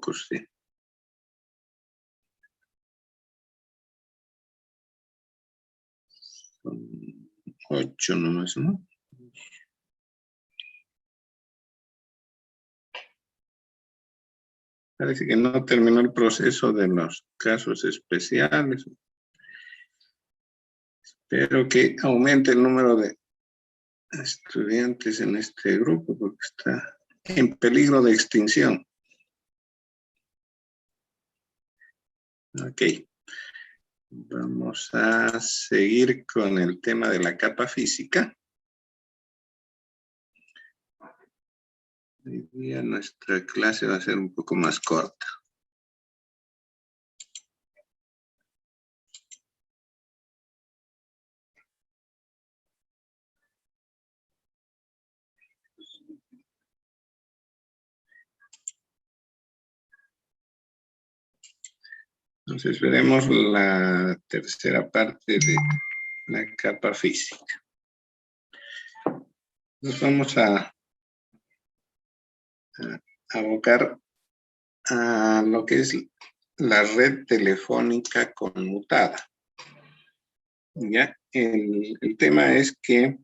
pocos, sí. Son 8 nomás, ¿no? Parece que no terminó el proceso de los casos especiales. Espero que aumente el número de estudiantes en este grupo porque está en peligro de extinción. Ok. Vamos a seguir con el tema de la capa física. Hoy día nuestra clase va a ser un poco más corta. Entonces veremos la tercera parte de la capa física. Nos vamos a abocar a lo que es la red telefónica conmutada. ¿Ya? El tema es que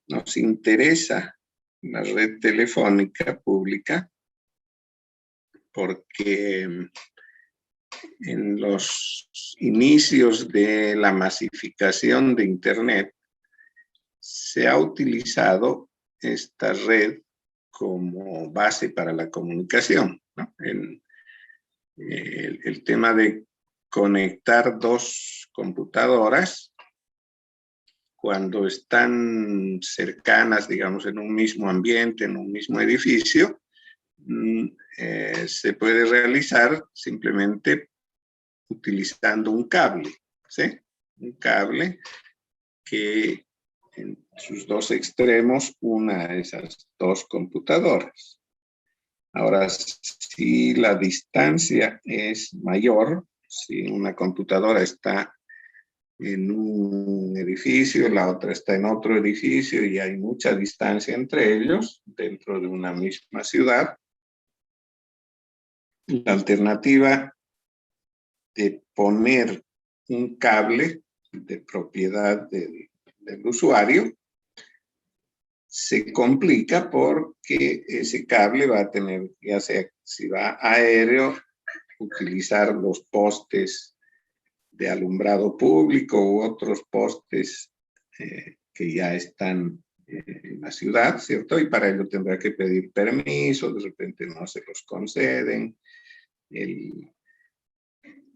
nos interesa la red telefónica pública porque en los inicios de la masificación de Internet se ha utilizado esta red como base para la comunicación, ¿no? El tema de conectar dos computadoras cuando están cercanas, digamos, en un mismo ambiente, en un mismo edificio, se puede realizar simplemente utilizando un cable, ¿sí? Un cble que en sus dos extremos una esas dos computadoras. Ahora, si la distancia es mayor, si una computadora está en un edificio, la otra está en otro edificio y hay mucha distancia entre ellos dentro de una misma ciudad, la alternativa de poner un cable de propiedad del usuario se complica porque ese cable va a tener, ya sea si va aéreo, utilizar los postes de alumbrado público u otros postes que ya están en la ciudad, ¿cierto? Y para ello tendrá que pedir permiso, de repente no se los conceden.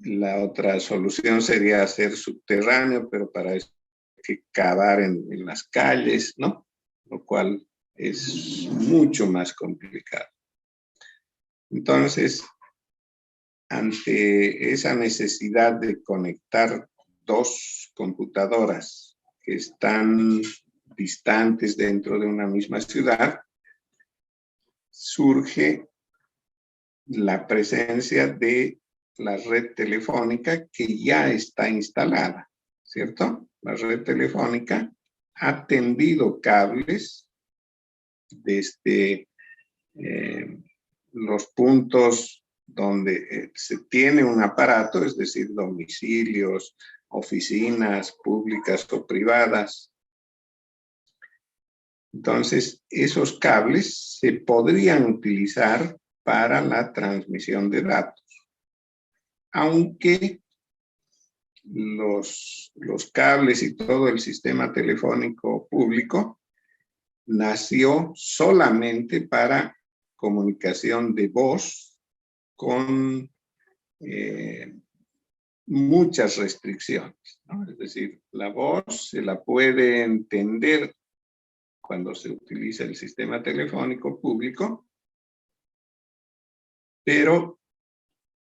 La otra solución sería hacer subterráneo, pero para eso hay que cavar en las calles, ¿no? Lo cual es mucho más complicado. Entonces, ante esa necesidad de conectar dos computadoras que están distantes dentro de una misma ciudad, surge la presencia de la red telefónica que ya está instalada, ¿cierto? La red telefónica ha tendido cables desde los puntos donde se tiene un aparato, es decir, domicilios, oficinas públicas o privadas. Entonces, esos cables se podrían utilizar para la transmisión de datos, aunque los cables y todo el sistema telefónico público nació solamente para comunicación de voz con muchas restricciones, ¿no? Es decir, la voz se la puede entender cuando se utiliza el sistema telefónico público, pero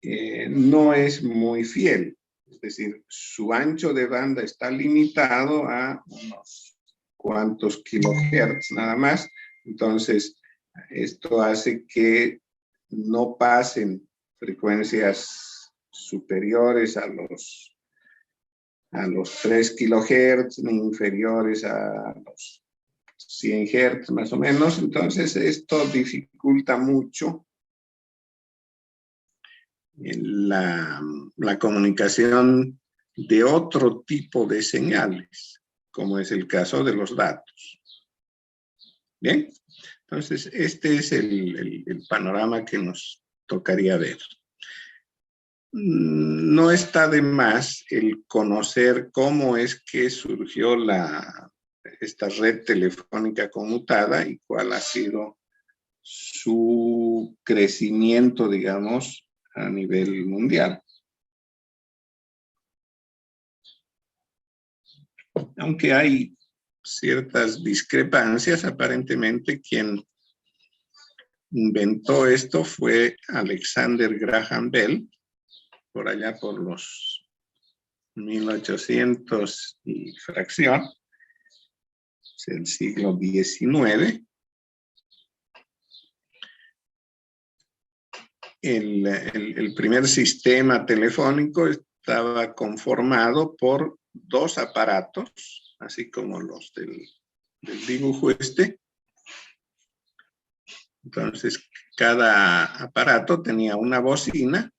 no es muy fiel. Es decir, su ancho de banda está limitado a unos cuantos kilohertz nada más. Entonces, esto hace que no pasen frecuencias superiores a los 3 kilohertz ni inferiores a los 100 hertz más o menos. Entonces, esto dificulta mucho la comunicación de otro tipo de señales, como es el caso de los datos. Bien, entonces este es el panorama que nos tocaría ver. No está de más el conocer cómo es que surgió esta red telefónica conmutada y cuál ha sido su crecimiento, digamos, a nivel mundial. Aunque hay ciertas discrepancias, aparentemente quien inventó esto fue Alexander Graham Bell, por allá por los 1800 y fracción, es el siglo XIX. El primer sistema telefónico estaba conformado por dos aparatos, así como los del dibujo este. Entonces, cada aparato tenía una bocina,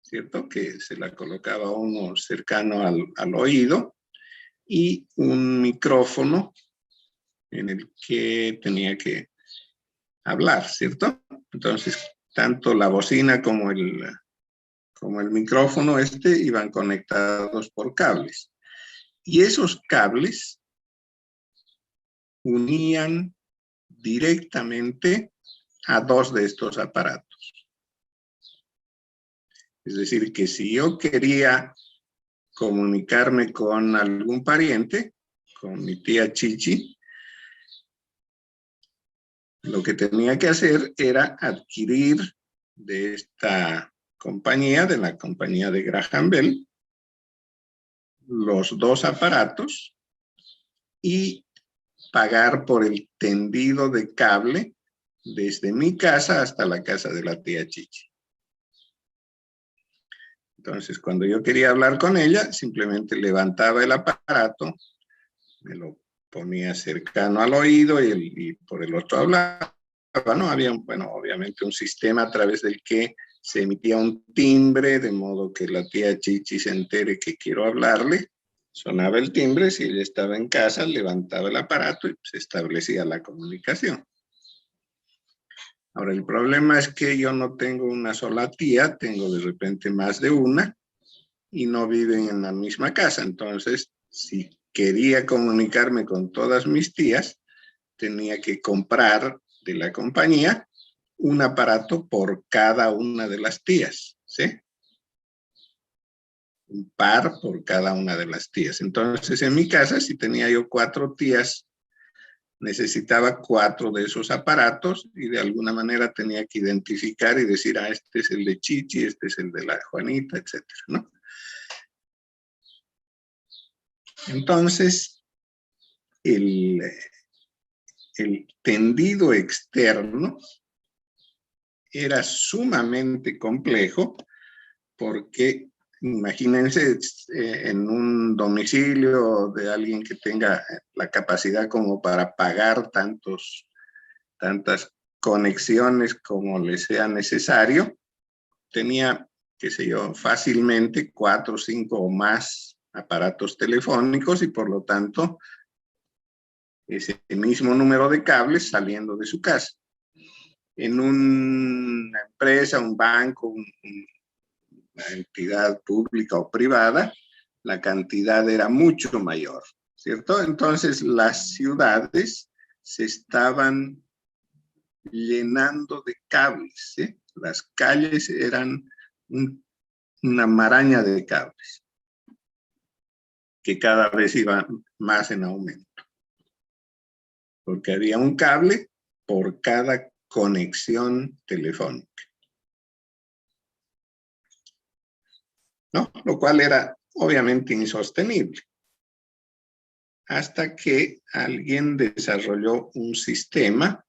¿cierto? Que se la colocaba uno cercano al oído, y un micrófono en el que tenía que hablar, ¿cierto? Entonces, tanto la bocina como el micrófono iban conectados por cables. Y esos cables unían directamente a dos de estos aparatos. Es decir, que si yo quería comunicarme con algún pariente, con mi tía Chichi, lo que tenía que hacer era adquirir de esta compañía, de la compañía de Graham Bell, los dos aparatos y pagar por el tendido de cable desde mi casa hasta la casa de la tía Chichi. Entonces, cuando yo quería hablar con ella, simplemente levantaba el aparato, me lo ponía cercano al oído y por el otro hablaba, ¿no? Había, bueno, obviamente un sistema a través del que se emitía un timbre, de modo que la tía Chichi se entere que quiero hablarle. Sonaba el timbre, si ella estaba en casa, levantaba el aparato y se establecía la comunicación. Ahora, el problema es que yo no tengo una sola tía, tengo de repente más de una y no viven en la misma casa. Entonces, si quería comunicarme con todas mis tías, tenía que comprar de la compañía un aparato por cada una de las tías, ¿sí? Un par por cada una de las tías. Entonces, en mi casa, si tenía yo 4 tías, necesitaba 4 de esos aparatos y de alguna manera tenía que identificar y decir, este es el de Chichi, este es el de la Juanita, etcétera, ¿no? Entonces, el tendido externo era sumamente complejo porque imagínense en un domicilio de alguien que tenga la capacidad como para pagar tantas conexiones como le sea necesario, tenía, qué sé yo, fácilmente 4, 5 o más aparatos telefónicos y por lo tanto ese mismo número de cables saliendo de su casa. En una empresa, un banco, una entidad pública o privada, la cantidad era mucho mayor, ¿cierto? Entonces las ciudades se estaban llenando de cables, ¿sí? Las calles eran una maraña de cables que cada vez iban más en aumento. Porque había un cable por cada conexión telefónica, ¿no? Lo cual era obviamente insostenible. Hasta que alguien desarrolló un sistema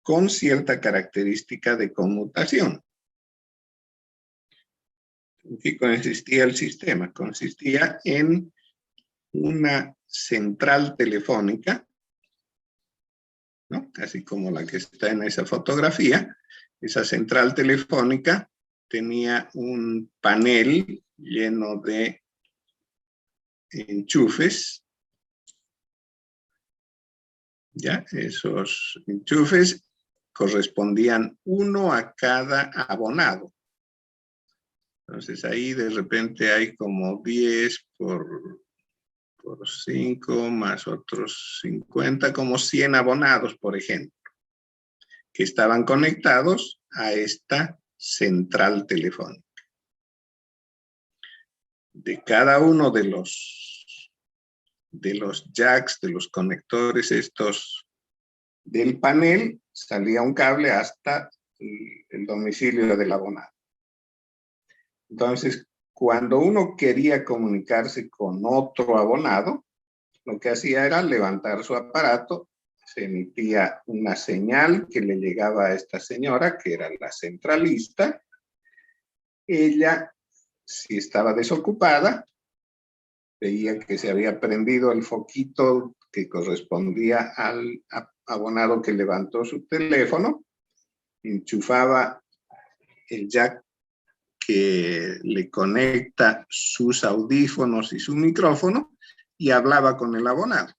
con cierta característica de conmutación. ¿En qué consistía el sistema? Consistía en una central telefónica, ¿no? Casi como la que está en esa fotografía, Esa central telefónica tenía un panel lleno de enchufes. ¿Ya? Esos enchufes correspondían uno a cada abonado. Entonces ahí de repente hay como 10 por 5 más otros 50, como 100 abonados, por ejemplo, que estaban conectados a esta central telefónica. De cada uno de los jacks, de los conectores estos del panel, salía un cable hasta el domicilio del abonado. Entonces, cuando uno quería comunicarse con otro abonado, lo que hacía era levantar su aparato, se emitía una señal que le llegaba a esta señora, que era la centralista. Ella, si estaba desocupada, veía que se había prendido el foquito que correspondía al abonado que levantó su teléfono, enchufaba el jack que le conecta sus audífonos y su micrófono y hablaba con el abonado,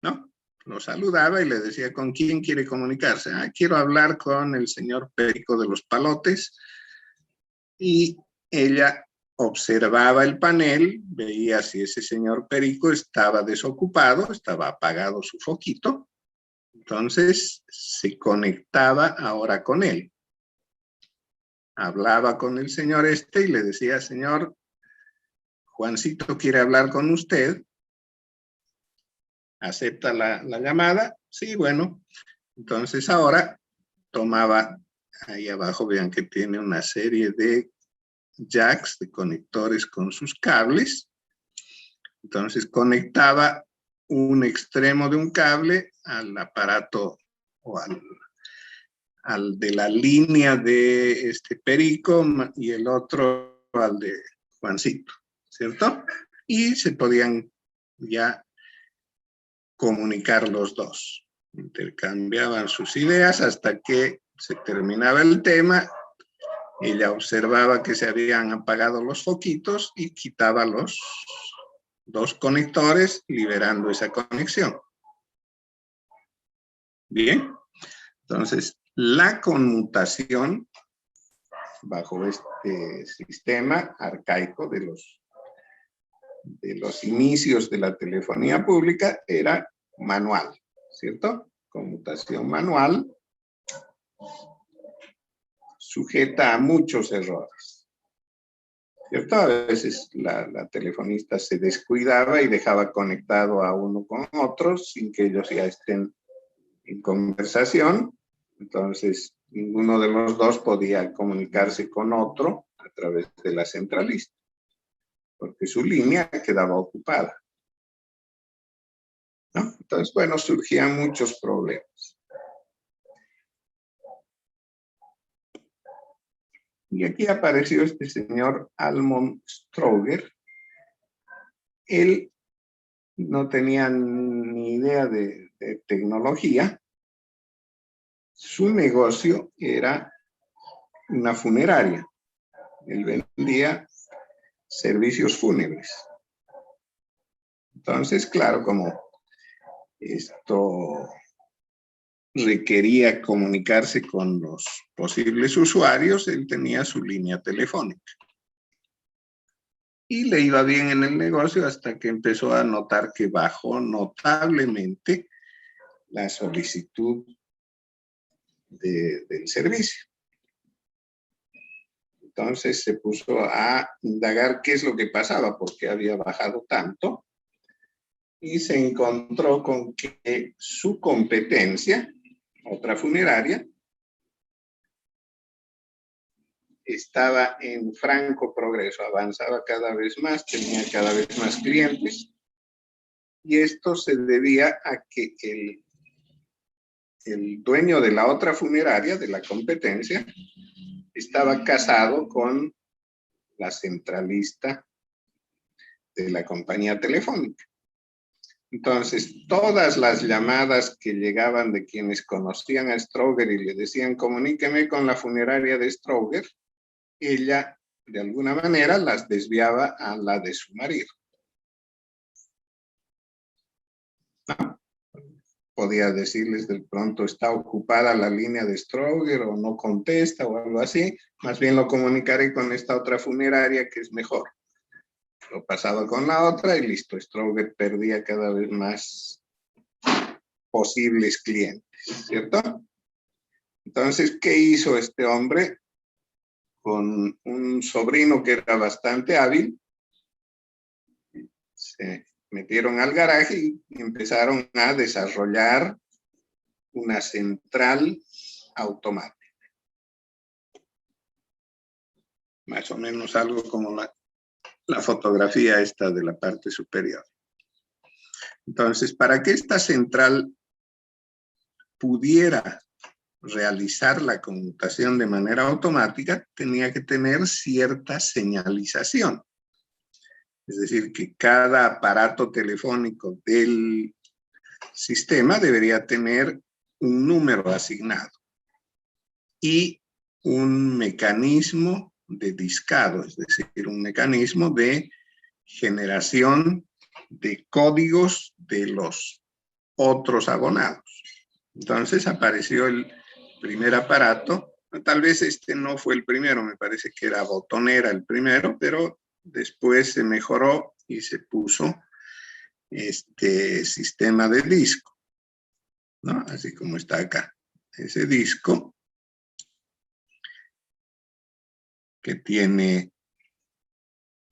¿no? Lo saludaba y le decía, ¿con quién quiere comunicarse? Ah, quiero hablar con el señor Perico de los Palotes. Y ella observaba el panel, veía si ese señor Perico estaba desocupado, estaba apagado su foquito, entonces se conectaba ahora con él. Hablaba con el señor y le decía, señor, Juancito quiere hablar con usted. ¿Acepta la llamada? Sí, bueno. Entonces ahora tomaba, ahí abajo vean que tiene una serie de jacks, de conectores con sus cables. Entonces conectaba un extremo de un cable al aparato o al de la línea de este Perico y el otro al de Juancito, ¿cierto? Y se podían ya comunicar los dos. Intercambiaban sus ideas hasta que se terminaba el tema. Ella observaba que se habían apagado los foquitos y quitaba los dos conectores, liberando esa conexión. Bien, entonces la conmutación bajo este sistema arcaico de los inicios de la telefonía pública era manual, ¿cierto? Conmutación manual sujeta a muchos errores, ¿cierto? A veces la telefonista se descuidaba y dejaba conectado a uno con otro sin que ellos ya estén en conversación. Entonces, ninguno de los dos podía comunicarse con otro a través de la centralista, porque su línea quedaba ocupada, ¿no? Entonces, bueno, surgían muchos problemas. Y aquí apareció este señor Almond Stroger. Él no tenía ni idea de tecnología. Su negocio era una funeraria. Él vendía servicios fúnebres. Entonces, claro, como esto requería comunicarse con los posibles usuarios, él tenía su línea telefónica. Y le iba bien en el negocio hasta que empezó a notar que bajó notablemente la solicitud del servicio. Entonces se puso a indagar qué es lo que pasaba, por qué había bajado tanto, y se encontró con que su competencia, otra funeraria, estaba en franco progreso, avanzaba cada vez más, tenía cada vez más clientes, y esto se debía a que el dueño de la otra funeraria, de la competencia, estaba casado con la centralista de la compañía telefónica. Entonces, todas las llamadas que llegaban de quienes conocían a Stroger y le decían, comuníqueme con la funeraria de Stroger, ella, de alguna manera, las desviaba a la de su marido. ¿No? Podía decirles de pronto, está ocupada la línea de Stroger o no contesta o algo así. Más bien lo comunicaré con esta otra funeraria que es mejor. Lo pasaba con la otra y listo. Stroger perdía cada vez más posibles clientes, ¿cierto? Entonces, ¿qué hizo este hombre? Con un sobrino que era bastante hábil, se metieron al garaje y empezaron a desarrollar una central automática. Más o menos algo como la fotografía esta de la parte superior. Entonces, para que esta central pudiera realizar la conmutación de manera automática, tenía que tener cierta señalización. Es decir, que cada aparato telefónico del sistema debería tener un número asignado y un mecanismo de discado, es decir, un mecanismo de generación de códigos de los otros abonados. Entonces apareció el primer aparato. Tal vez este no fue el primero, me parece que era Botonera el primero, pero después se mejoró y se puso este sistema de disco, ¿no? Así como está acá. Ese disco que tiene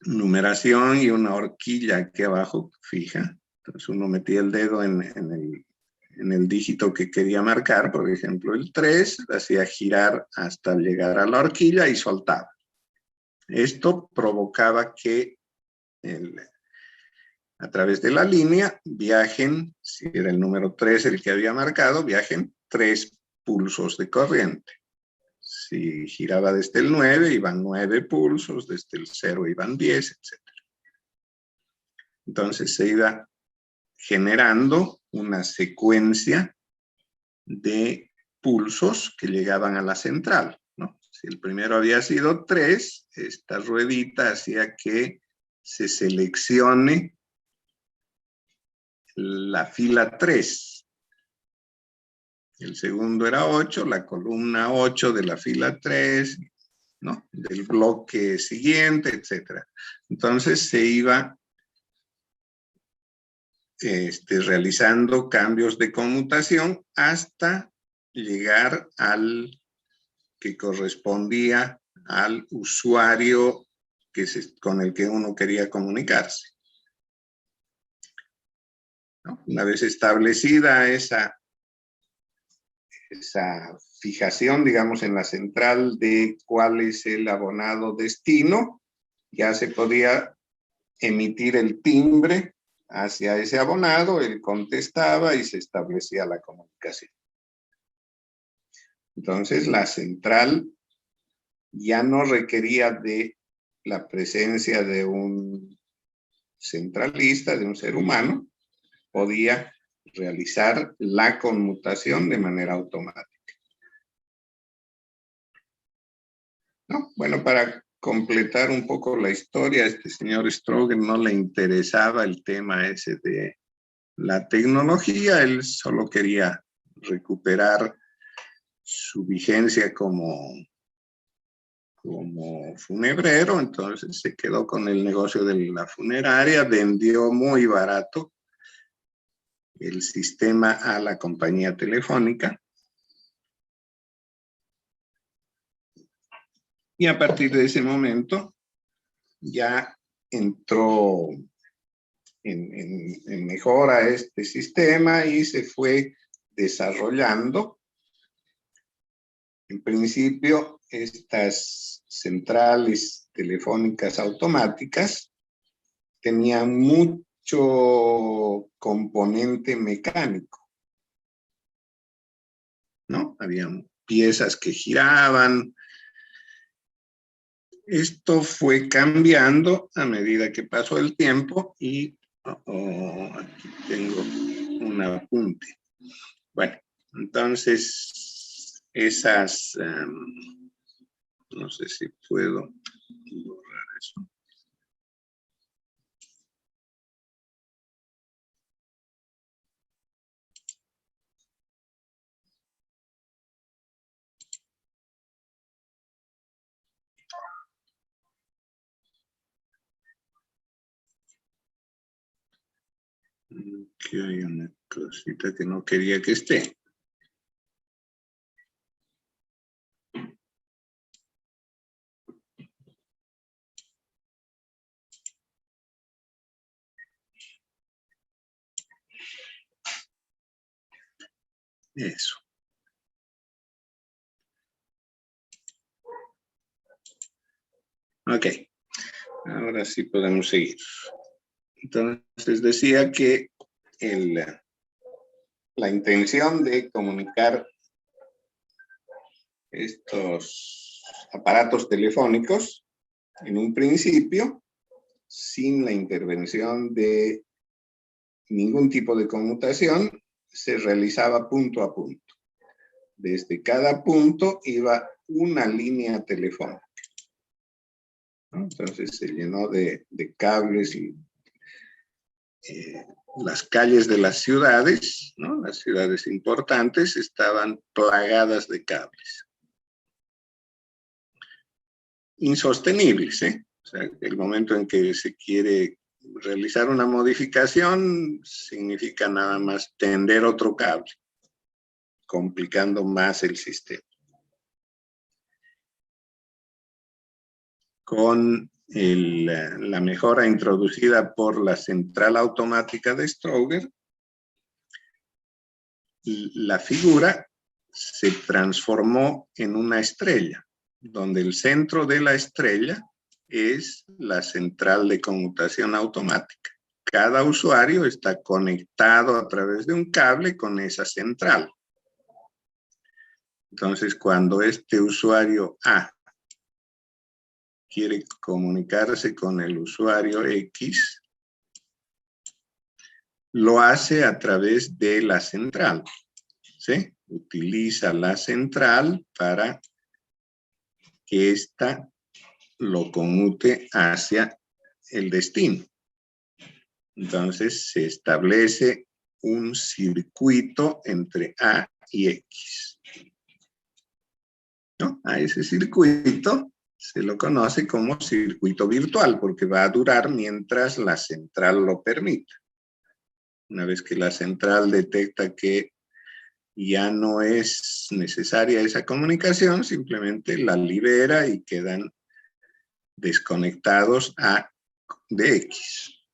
numeración y una horquilla aquí abajo fija. Entonces uno metía el dedo en el dígito que quería marcar, por ejemplo el 3, hacía girar hasta llegar a la horquilla y soltaba. Esto provocaba que a través de la línea viajen, si era el número 3 el que había marcado, viajen 3 pulsos de corriente. Si giraba desde el 9, iban 9 pulsos, desde el 0 iban 10, etc. Entonces se iba generando una secuencia de pulsos que llegaban a la central, ¿no? Si el primero había sido 3, esta ruedita hacía que se seleccione la fila 3. El segundo era 8, la columna 8 de la fila 3, ¿no? Del bloque siguiente, etc. Entonces se iba realizando cambios de conmutación hasta llegar al que correspondía al usuario con el que uno quería comunicarse, ¿no? Una vez establecida esa fijación, digamos, en la central de cuál es el abonado destino, ya se podía emitir el timbre hacia ese abonado, él contestaba y se establecía la comunicación. Entonces, la central ya no requería de la presencia de un centralista, de un ser humano, podía realizar la conmutación de manera automática. ¿No? Bueno, para completar un poco la historia, a este señor Stroger no le interesaba el tema ese de la tecnología, él solo quería recuperar su vigencia como funebrero, entonces se quedó con el negocio de la funeraria, vendió muy barato el sistema a la compañía telefónica y a partir de ese momento ya entró en mejora este sistema y se fue desarrollando. En principio, estas centrales telefónicas automáticas tenían mucho componente mecánico, ¿no? Habían piezas que giraban. Esto fue cambiando a medida que pasó el tiempo y Aquí tengo un apunte. Bueno, entonces esas, no sé si puedo borrar eso. Aquí hay una cosita que no quería que esté. Eso. Ok. Ahora sí podemos seguir. Entonces decía que la intención de comunicar estos aparatos telefónicos en un principio sin la intervención de ningún tipo de conmutación se realizaba punto a punto. Desde cada punto iba una línea telefónica, ¿no? Entonces se llenó de cables y las calles de las ciudades, ¿no? Las ciudades importantes estaban plagadas de cables. Insostenibles, ¿eh? O sea, el momento en que se quiere realizar una modificación significa nada más tender otro cable, complicando más el sistema. Con la mejora introducida por la central automática de Stroger, la figura se transformó en una estrella, donde el centro de la estrella es la central de conmutación automática. Cada usuario está conectado a través de un cable con esa central. Entonces, cuando este usuario A quiere comunicarse con el usuario X, lo hace a través de la central, ¿sí? Utiliza la central para que ésta lo conmute hacia el destino. Entonces se establece un circuito entre A y X, ¿no? A ese circuito se lo conoce como circuito virtual porque va a durar mientras la central lo permita. Una vez que la central detecta que ya no es necesaria esa comunicación, simplemente la libera y quedan desconectados A de X.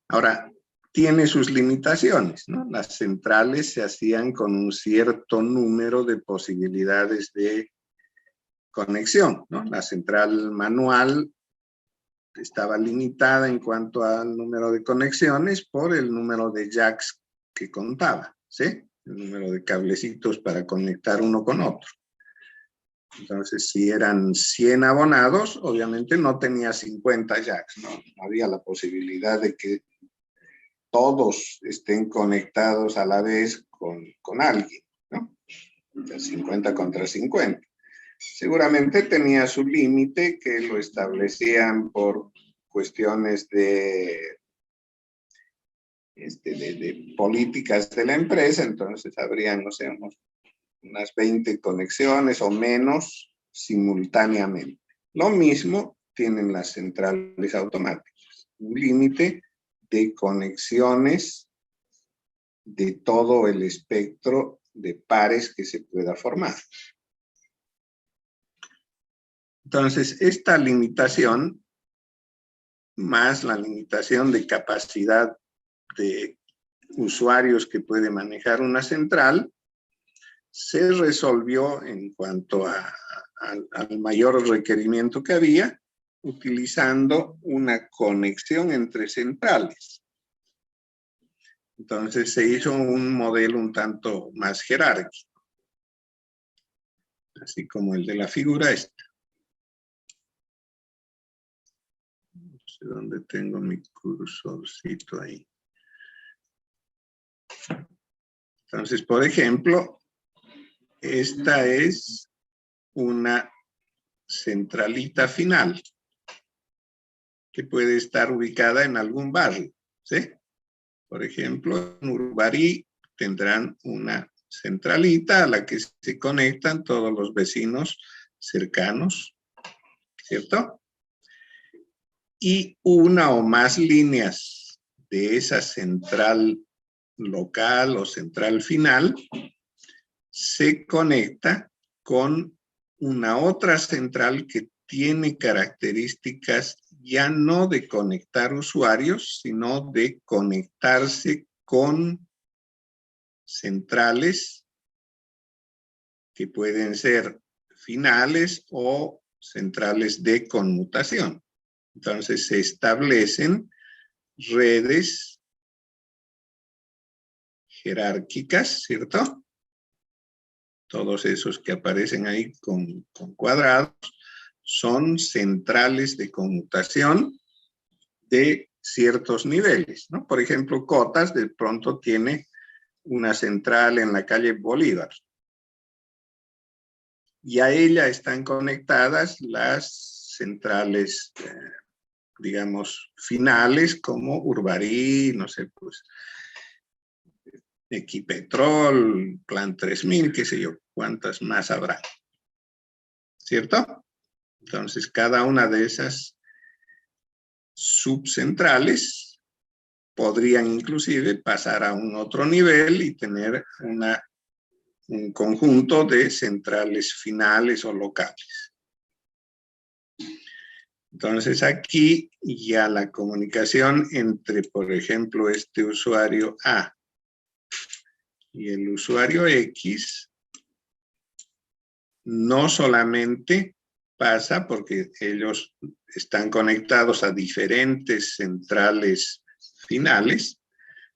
Ahora, tiene sus limitaciones, ¿no? Las centrales se hacían con un cierto número de posibilidades de conexión, ¿no? La central manual estaba limitada en cuanto al número de conexiones por el número de jacks que contaba, ¿sí? El número de cablecitos para conectar uno con otro. Entonces, si eran 100 abonados, obviamente no tenía 50 jacks, ¿no? No había la posibilidad de que todos estén conectados a la vez con alguien, ¿no? 50 contra 50. Seguramente tenía su límite que lo establecían por cuestiones de políticas de la empresa, entonces habrían, no sé, unas 20 conexiones o menos simultáneamente. Lo mismo tienen las centrales automáticas, un límite de conexiones de todo el espectro de pares que se pueda formar. Entonces, esta limitación, más la limitación de capacidad de usuarios que puede manejar una central, se resolvió en cuanto al mayor requerimiento que había, utilizando una conexión entre centrales. Entonces se hizo un modelo un tanto más jerárquico, así como el de la figura esta. sé dónde tengo mi cursorcito ahí. Entonces, por ejemplo, esta es una centralita final que puede estar ubicada en algún barrio, ¿sí? Por ejemplo, en Urbarí tendrán una centralita a la que se conectan todos los vecinos cercanos, ¿cierto? Y una o más líneas de esa central local o central final se conecta con una otra central que tiene características ya no de conectar usuarios, sino de conectarse con centrales que pueden ser finales o centrales de conmutación. Entonces se establecen redes jerárquicas, ¿cierto? Todos esos que aparecen ahí con cuadrados son centrales de conmutación de ciertos niveles, ¿no? Por ejemplo, Cotas de pronto tiene una central en la calle Bolívar. Y a ella están conectadas las centrales, digamos, finales como Urbarí, no sé, pues, Equipetrol, Plan 3000, qué sé yo, cuántas más habrá. ¿Cierto? Entonces, cada una de esas subcentrales podrían inclusive pasar a un otro nivel y tener un conjunto de centrales finales o locales. Entonces aquí ya la comunicación entre, por ejemplo, este usuario A y el usuario X no solamente pasa porque ellos están conectados a diferentes centrales finales,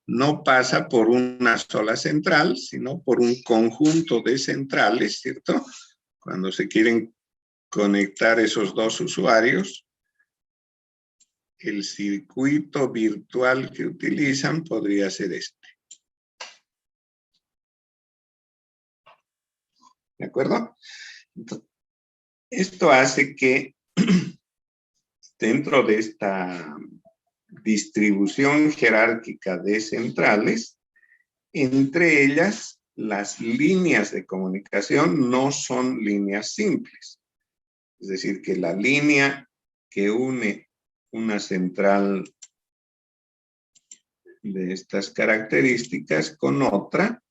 no pasa por una sola central, sino por un conjunto de centrales, ¿cierto? Cuando se quieren conectar esos dos usuarios, el circuito virtual que utilizan podría ser este. ¿De acuerdo? Entonces, esto hace que dentro de esta distribución jerárquica de centrales, entre ellas las líneas de comunicación no son líneas simples. Es decir, que la línea que une una central de estas características con otra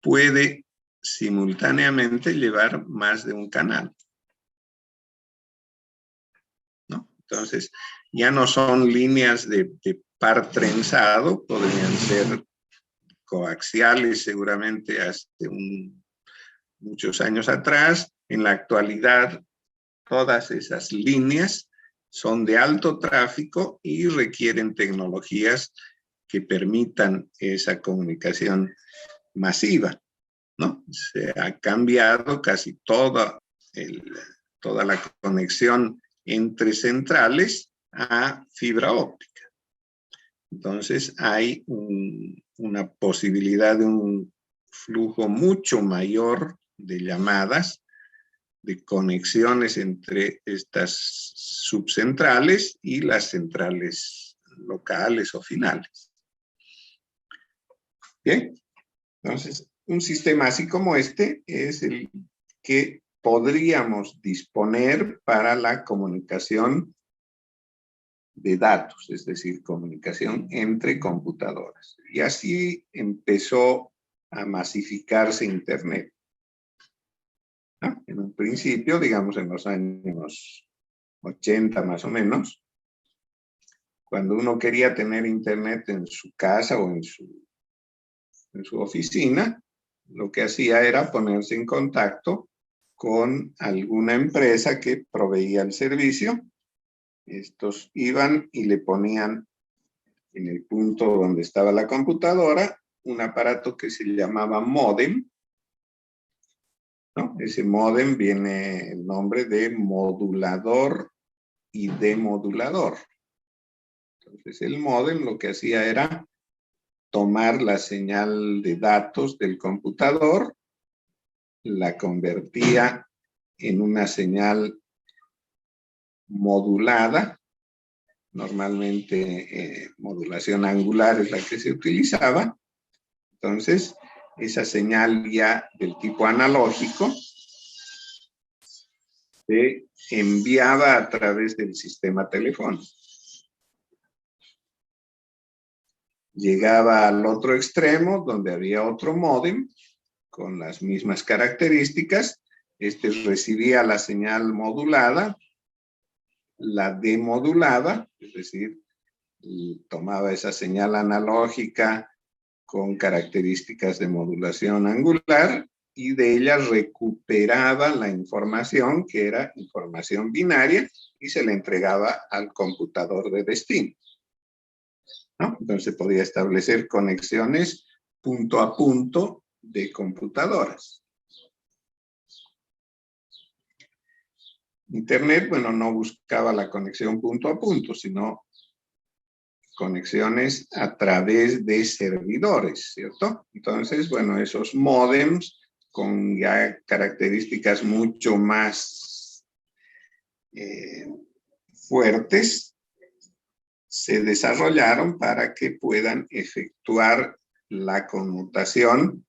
puede simultáneamente llevar más de un canal, ¿no? Entonces, ya no son líneas de par trenzado, podrían ser coaxiales seguramente hace muchos años atrás. En la actualidad, todas esas líneas son de alto tráfico y requieren tecnologías que permitan esa comunicación masiva, ¿no? Se ha cambiado casi toda la conexión entre centrales a fibra óptica. Entonces hay una posibilidad de un flujo mucho mayor de llamadas, de conexiones entre estas subcentrales y las centrales locales o finales. Bien, entonces un sistema así como este es el que podríamos disponer para la comunicación de datos, es decir, comunicación entre computadoras. Y así empezó a masificarse Internet, ¿no? En un principio, digamos en los años 80 más o menos, cuando uno quería tener Internet en su casa o en su oficina, lo que hacía era ponerse en contacto con alguna empresa que proveía el servicio. Estos iban y le ponían en el punto donde estaba la computadora un aparato que se llamaba módem, ¿no? Ese módem viene el nombre de modulador y demodulador. Entonces el módem lo que hacía era tomar la señal de datos del computador, la convertía en una señal modulada, normalmente modulación angular es la que se utilizaba. Entonces, esa señal ya del tipo analógico se enviaba a través del sistema telefónico. Llegaba al otro extremo, donde había otro módem con las mismas características. Este recibía la señal modulada, la demodulaba, es decir, tomaba esa señal analógica con características de modulación angular y de ella recuperaba la información, que era información binaria, y se le entregaba al computador de destino, ¿no? Entonces podía establecer conexiones punto a punto de computadoras. Internet, bueno, no buscaba la conexión punto a punto, sino conexiones a través de servidores, ¿cierto? Entonces, bueno, esos módems con ya características mucho más fuertes se desarrollaron para que puedan efectuar la conmutación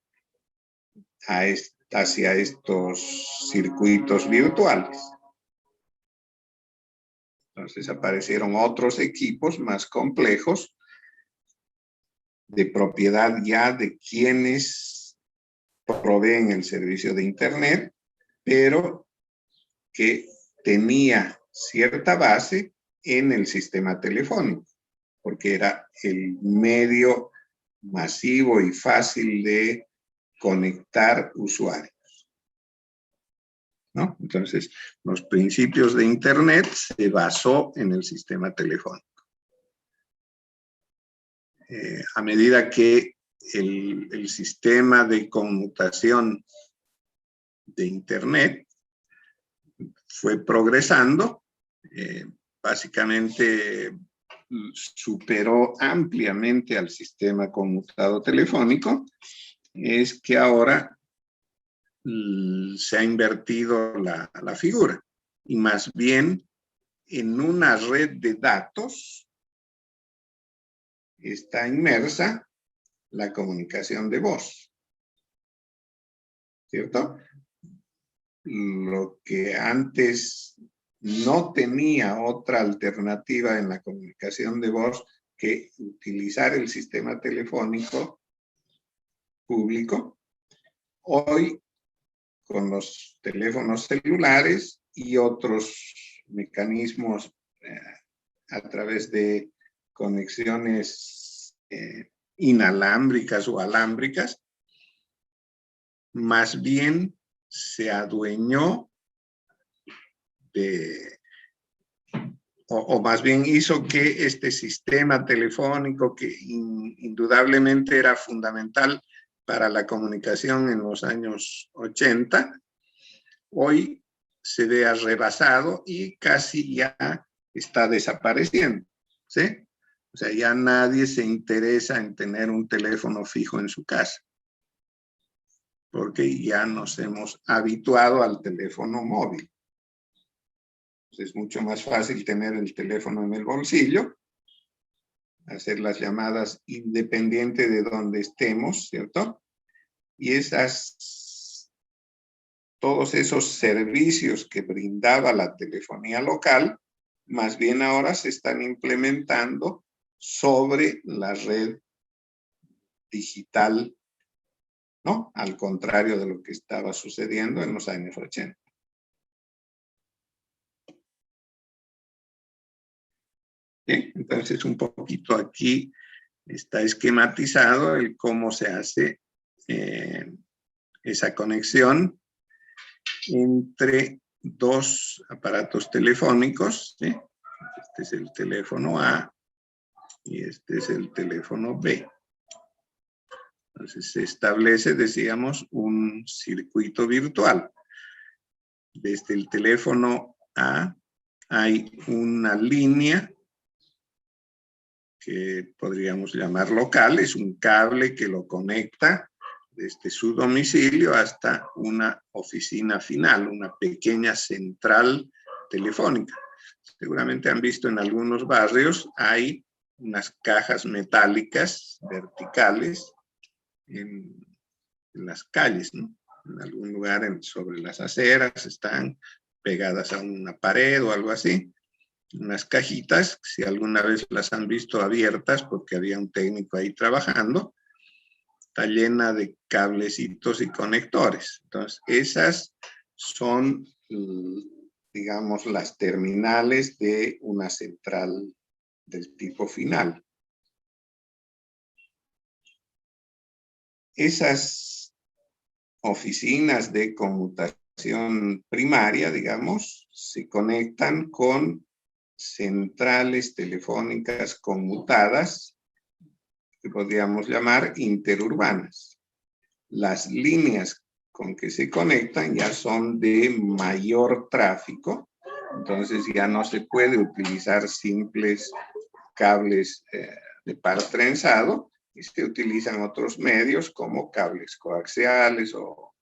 hacia estos circuitos virtuales. Entonces aparecieron otros equipos más complejos de propiedad ya de quienes proveen el servicio de Internet, pero que tenía cierta base en el sistema telefónico, porque era el medio masivo y fácil de conectar usuarios, ¿no? Entonces, los principios de Internet se basó en el sistema telefónico. A medida que el sistema de conmutación de Internet fue progresando, básicamente superó ampliamente al sistema conmutado telefónico, es que ahora se ha invertido la figura, y más bien en una red de datos está inmersa la comunicación de voz, ¿cierto? Lo que antes no tenía otra alternativa en la comunicación de voz que utilizar el sistema telefónico público, hoy con los teléfonos celulares y otros mecanismos a través de conexiones inalámbricas o alámbricas, más bien se adueñó de, o más bien hizo que este sistema telefónico, que indudablemente era fundamental para la comunicación en los años 80, hoy se vea rebasado y casi ya está desapareciendo, ¿sí? O sea, ya nadie se interesa en tener un teléfono fijo en su casa, porque ya nos hemos habituado al teléfono móvil. Entonces, es mucho más fácil tener el teléfono en el bolsillo, hacer las llamadas independiente de donde estemos, ¿cierto? Y todos esos servicios que brindaba la telefonía local, más bien ahora se están implementando sobre la red digital, ¿no? Al contrario de lo que estaba sucediendo en los años 80. ¿Sí? Entonces, un poquito aquí está esquematizado el cómo se hace esa conexión entre dos aparatos telefónicos, ¿sí? Este es el teléfono A y este es el teléfono B. Entonces se establece, decíamos, un circuito virtual. Desde el teléfono A hay una línea que podríamos llamar local, es un cable que lo conecta desde su domicilio hasta una oficina final, una pequeña central telefónica. Seguramente han visto en algunos barrios, hay unas cajas metálicas verticales en las calles, ¿no? En algún lugar sobre las aceras están pegadas a una pared o algo así. Unas cajitas, si alguna vez las han visto abiertas porque había un técnico ahí trabajando, está llena de cablecitos y conectores. Entonces, esas son, digamos, las terminales de una central del tipo final. Esas oficinas de conmutación primaria, digamos, se conectan con centrales telefónicas conmutadas que podríamos llamar interurbanas. Las líneas con que se conectan ya son de mayor tráfico, entonces ya no se puede utilizar simples cables de par trenzado y se utilizan otros medios como cables coaxiales o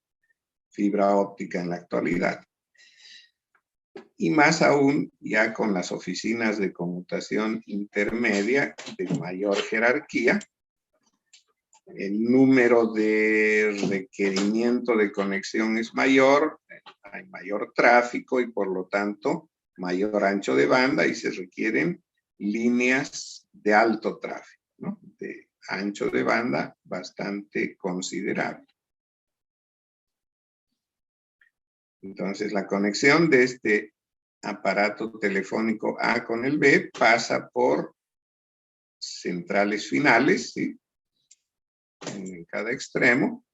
fibra óptica en la actualidad. Y más aún ya con las oficinas de conmutación intermedia de mayor jerarquía, el número de requerimiento de conexión es mayor, hay mayor tráfico y por lo tanto mayor ancho de banda y se requieren líneas de alto tráfico, ¿no? De ancho de banda bastante considerable. Entonces la conexión de este aparato telefónico A con el B pasa por centrales finales, ¿sí? En cada extremo.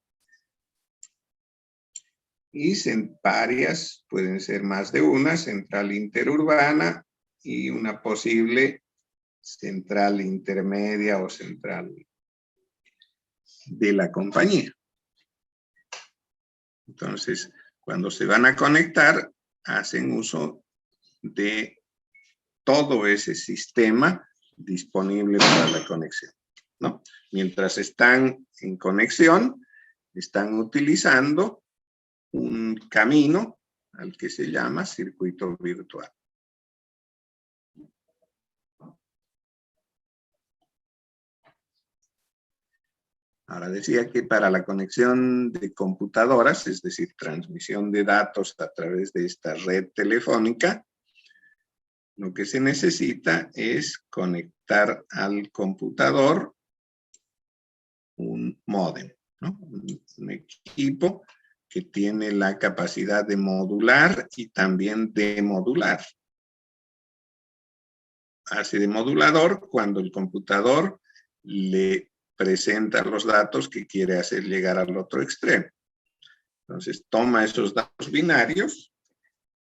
Y varias, pueden ser más de una, central interurbana y una posible central intermedia o central de la compañía. Entonces, cuando se van a conectar, hacen uso de todo ese sistema disponible para la conexión, ¿no? Mientras están en conexión, están utilizando un camino al que se llama circuito virtual. Ahora decía que para la conexión de computadoras, es decir, transmisión de datos a través de esta red telefónica, lo que se necesita es conectar al computador un módem, ¿no? Un equipo que tiene la capacidad de modular y también de modular. Hace de modulador cuando el computador le presenta los datos que quiere hacer llegar al otro extremo. Entonces toma esos datos binarios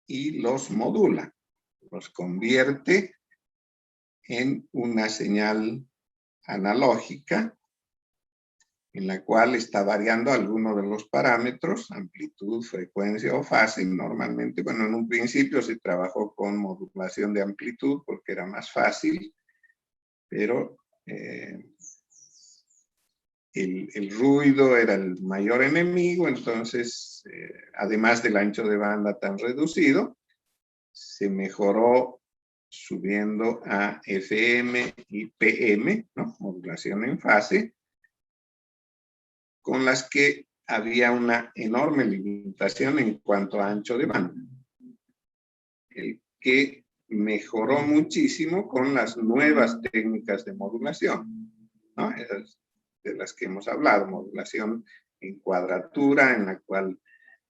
y los modula, los convierte en una señal analógica en la cual está variando alguno de los parámetros, amplitud, frecuencia o fase. Normalmente, bueno, en un principio se trabajó con modulación de amplitud porque era más fácil, pero el ruido era el mayor enemigo, entonces, además del ancho de banda tan reducido, se mejoró subiendo a FM y PM, ¿no? Modulación en fase, con las que había una enorme limitación en cuanto a ancho de banda, el que mejoró muchísimo con las nuevas técnicas de modulación, ¿no? Esas de las que hemos hablado, modulación en cuadratura, en la cual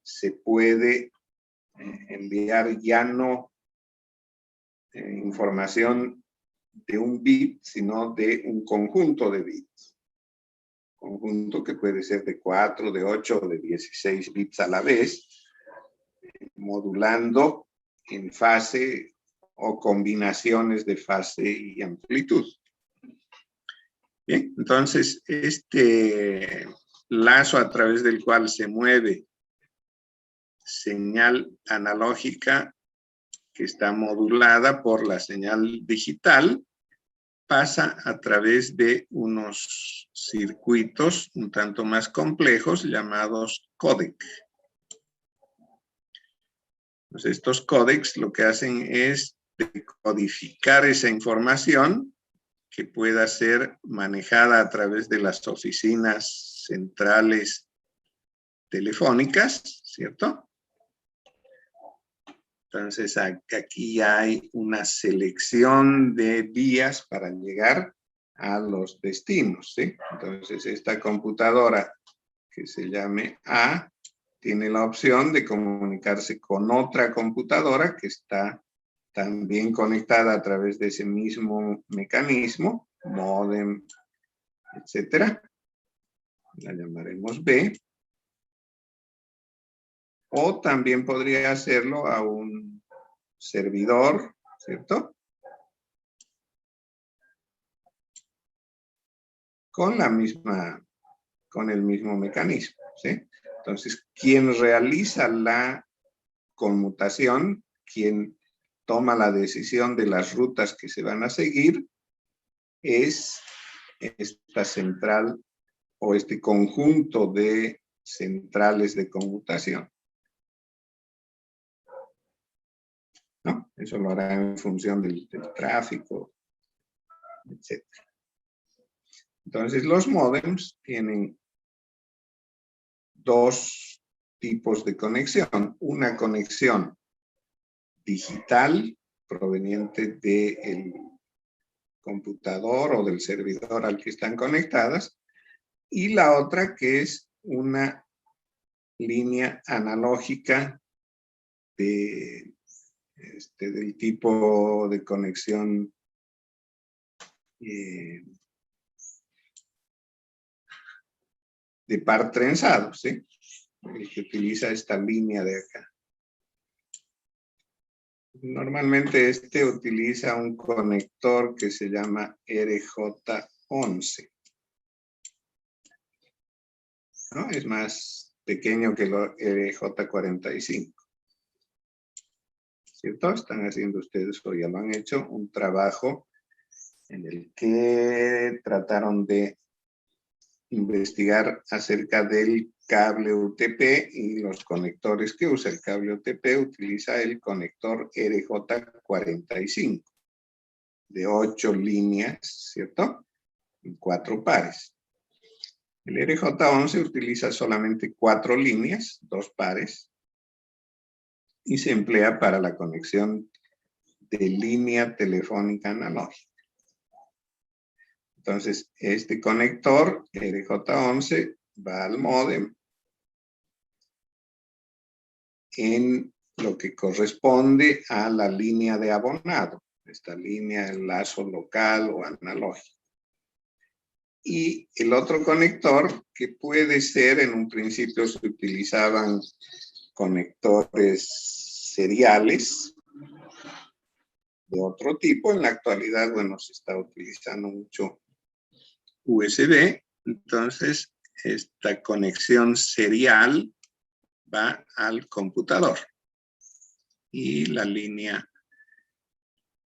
se puede enviar ya no información de un bit, sino de un conjunto de bits. Conjunto que puede ser de 4, de 8 o de 16 bits a la vez, modulando en fase o combinaciones de fase y amplitud. Bien, entonces este lazo a través del cual se mueve señal analógica que está modulada por la señal digital, pasa a través de unos circuitos un tanto más complejos llamados códec. Pues estos códecs lo que hacen es decodificar esa información que pueda ser manejada a través de las oficinas centrales telefónicas, ¿cierto? Entonces, aquí hay una selección de vías para llegar a los destinos, ¿sí? Entonces, esta computadora que se llame A tiene la opción de comunicarse con otra computadora que está también conectada a través de ese mismo mecanismo, módem, etcétera. La llamaremos B. O también podría hacerlo a un servidor, ¿cierto? Con el mismo mecanismo, ¿sí? Entonces, quien realiza la conmutación, quien toma la decisión de las rutas que se van a seguir, es esta central o este conjunto de centrales de conmutación, ¿no? Eso lo hará en función del tráfico, etc. Entonces, los módems tienen dos tipos de conexión. Una conexión digital proveniente del computador o del servidor al que están conectadas, y la otra que es una línea analógica del tipo de conexión de par trenzado, ¿sí? El que utiliza esta línea de acá. Normalmente utiliza un conector que se llama RJ11. ¿No? Es más pequeño que el RJ45. ¿Cierto? Están haciendo ustedes, o ya lo han hecho, un trabajo en el que trataron de investigar acerca del cable UTP y los conectores que usa. El cable UTP utiliza el conector RJ45 de 8 líneas, ¿cierto? En 4 pares. El RJ11 utiliza solamente 4 líneas, 2 pares, y se emplea para la conexión de línea telefónica analógica. Entonces, este conector RJ11 va al módem en lo que corresponde a la línea de abonado, esta línea de lazo local o analógico. Y el otro conector, que puede ser, en un principio se utilizaban conectores seriales de otro tipo. En la actualidad, bueno, se está utilizando mucho USB. Entonces, esta conexión serial va al computador. Y la línea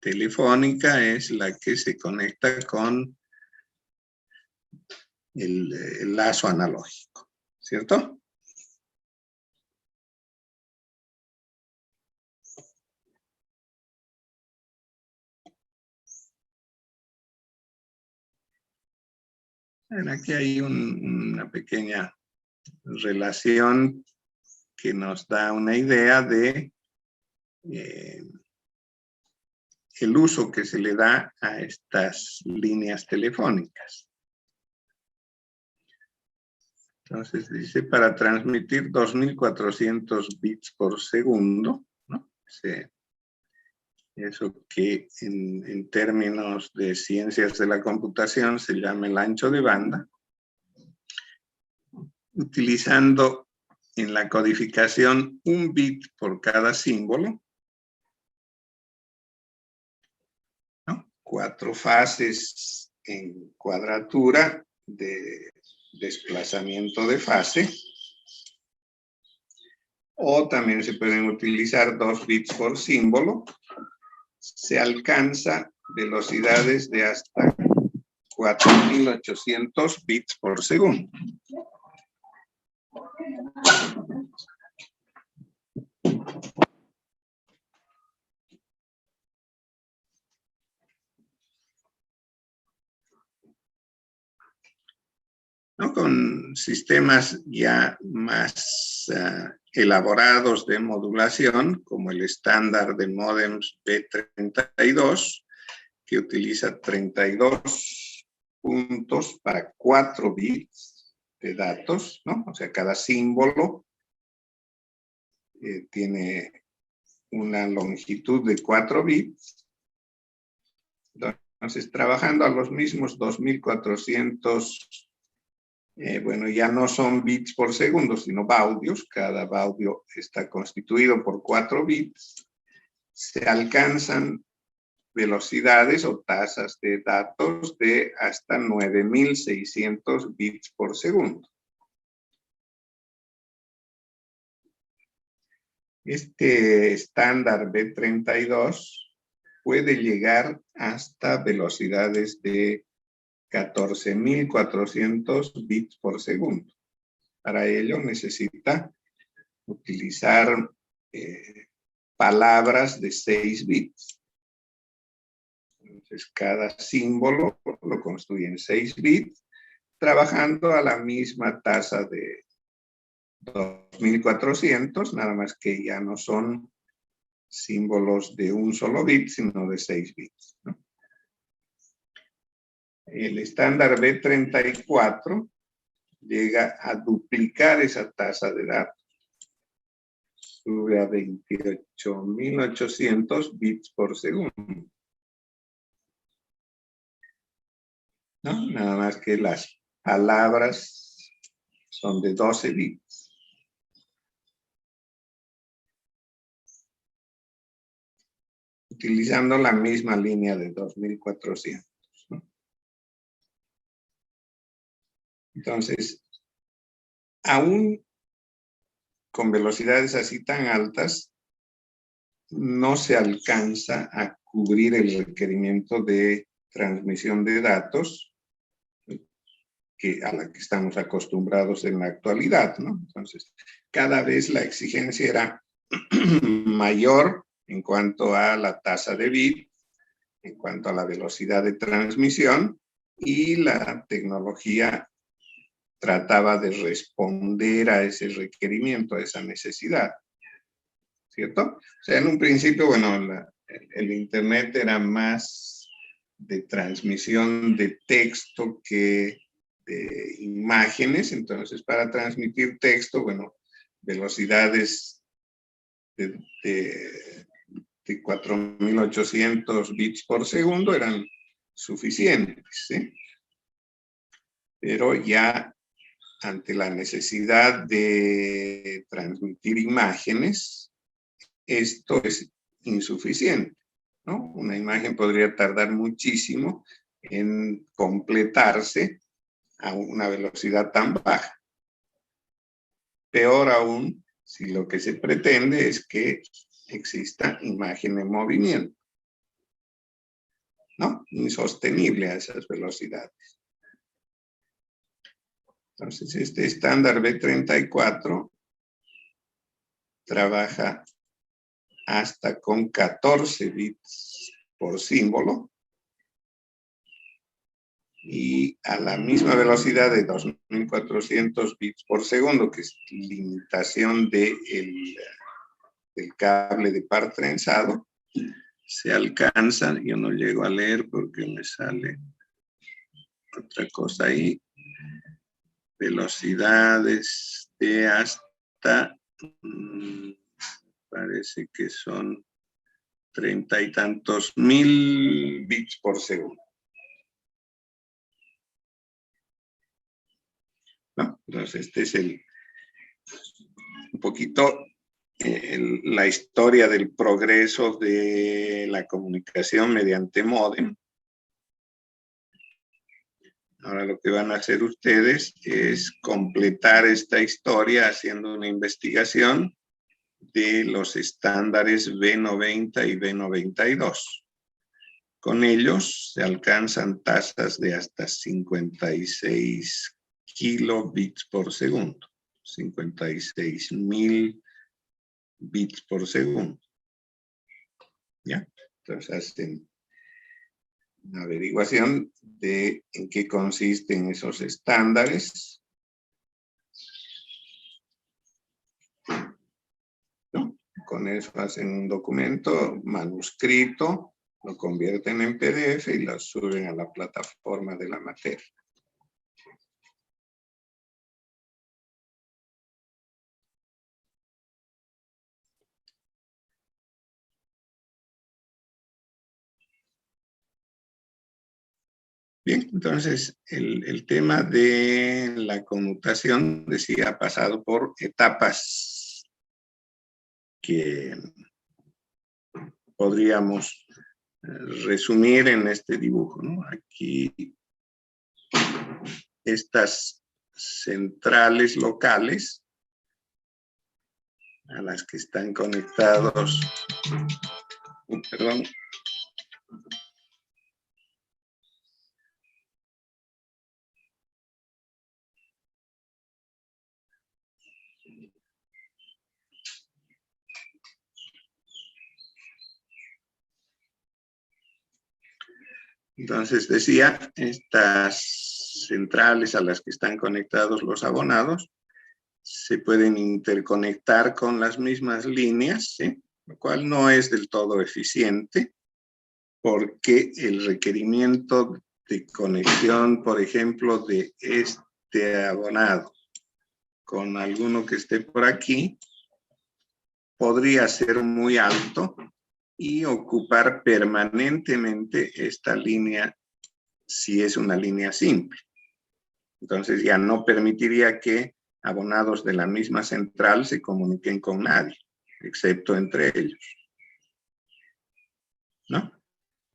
telefónica es la que se conecta con el lazo analógico, ¿cierto? Aquí hay una pequeña relación que nos da una idea de el uso que se le da a estas líneas telefónicas. Entonces dice, para transmitir 2400 bits por segundo, ¿no? Eso que en términos de ciencias de la computación se llama el ancho de banda, utilizando en la codificación un bit por cada símbolo, ¿no? 4 fases en cuadratura de desplazamiento de fase. O también se pueden utilizar 2 bits por símbolo. Se alcanza velocidades de hasta 4800 bits por segundo. ¿No? Con sistemas ya más elaborados de modulación, como el estándar de módems B32, que utiliza 32 puntos para 4 bits de datos, ¿no? O sea, cada símbolo tiene una longitud de 4 bits. Entonces, trabajando a los mismos 2400, bueno, ya no son bits por segundo, sino baudios. Cada baudio está constituido por 4 bits. Se alcanzan velocidades o tasas de datos de hasta 9600 bits por segundo. Este estándar B32 puede llegar hasta velocidades de 14.400 bits por segundo. Para ello necesita utilizar palabras de 6 bits. Entonces, cada símbolo lo construyen 6 bits, trabajando a la misma tasa de 2400, nada más que ya no son símbolos de un solo bit, sino de 6 bits, ¿no? El estándar B34 llega a duplicar esa tasa de datos. Sube a 28.800 bits por segundo. ¿No? Nada más que las palabras son de 12 bits. Utilizando la misma línea de 2400. ¿no? Entonces, aún con velocidades así tan altas, no se alcanza a cubrir el requerimiento de transmisión de datos a la que estamos acostumbrados en la actualidad, ¿no? Entonces, cada vez la exigencia era mayor en cuanto a la tasa de bit, en cuanto a la velocidad de transmisión, y la tecnología trataba de responder a ese requerimiento, a esa necesidad, ¿cierto? O sea, en un principio, bueno, el Internet era más de transmisión de texto que de imágenes. Entonces, para transmitir texto, bueno, velocidades de 4.800 bits por segundo eran suficientes, ¿sí? Pero ya ante la necesidad de transmitir imágenes, esto es insuficiente, ¿no? Una imagen podría tardar muchísimo en completarse a una velocidad tan baja. Peor aún, si lo que se pretende es que exista imagen en movimiento, ¿no? Insostenible a esas velocidades. Entonces, este estándar B34 trabaja hasta con 14 bits por símbolo y a la misma velocidad de 2.400 bits por segundo, que es limitación del cable de par trenzado, se alcanza, yo no llego a leer porque me sale otra cosa ahí, velocidades de hasta, parece que son 30 y tantos mil bits por segundo. ¿No? Entonces, este es un poquito la historia del progreso de la comunicación mediante módem. Ahora lo que van a hacer ustedes es completar esta historia haciendo una investigación de los estándares B90 y B92. Con ellos se alcanzan tasas de hasta 56 kilobits por segundo, 56,000 bits por segundo. ¿Ya? Entonces hacen una averiguación de en qué consisten esos estándares. ¿No? Con eso hacen un documento manuscrito, lo convierten en PDF y lo suben a la plataforma de la materia. Bien, entonces el tema de la conmutación, decía, ha pasado por etapas que podríamos resumir en este dibujo, ¿no? Aquí estas centrales locales a las que están conectados, perdón. Entonces decía, estas centrales a las que están conectados los abonados se pueden interconectar con las mismas líneas, ¿sí? Lo cual no es del todo eficiente porque el requerimiento de conexión, por ejemplo, de este abonado con alguno que esté por aquí, podría ser muy alto y ocupar permanentemente esta línea si es una línea simple. Entonces ya no permitiría que abonados de la misma central se comuniquen con nadie, excepto entre ellos. ¿No?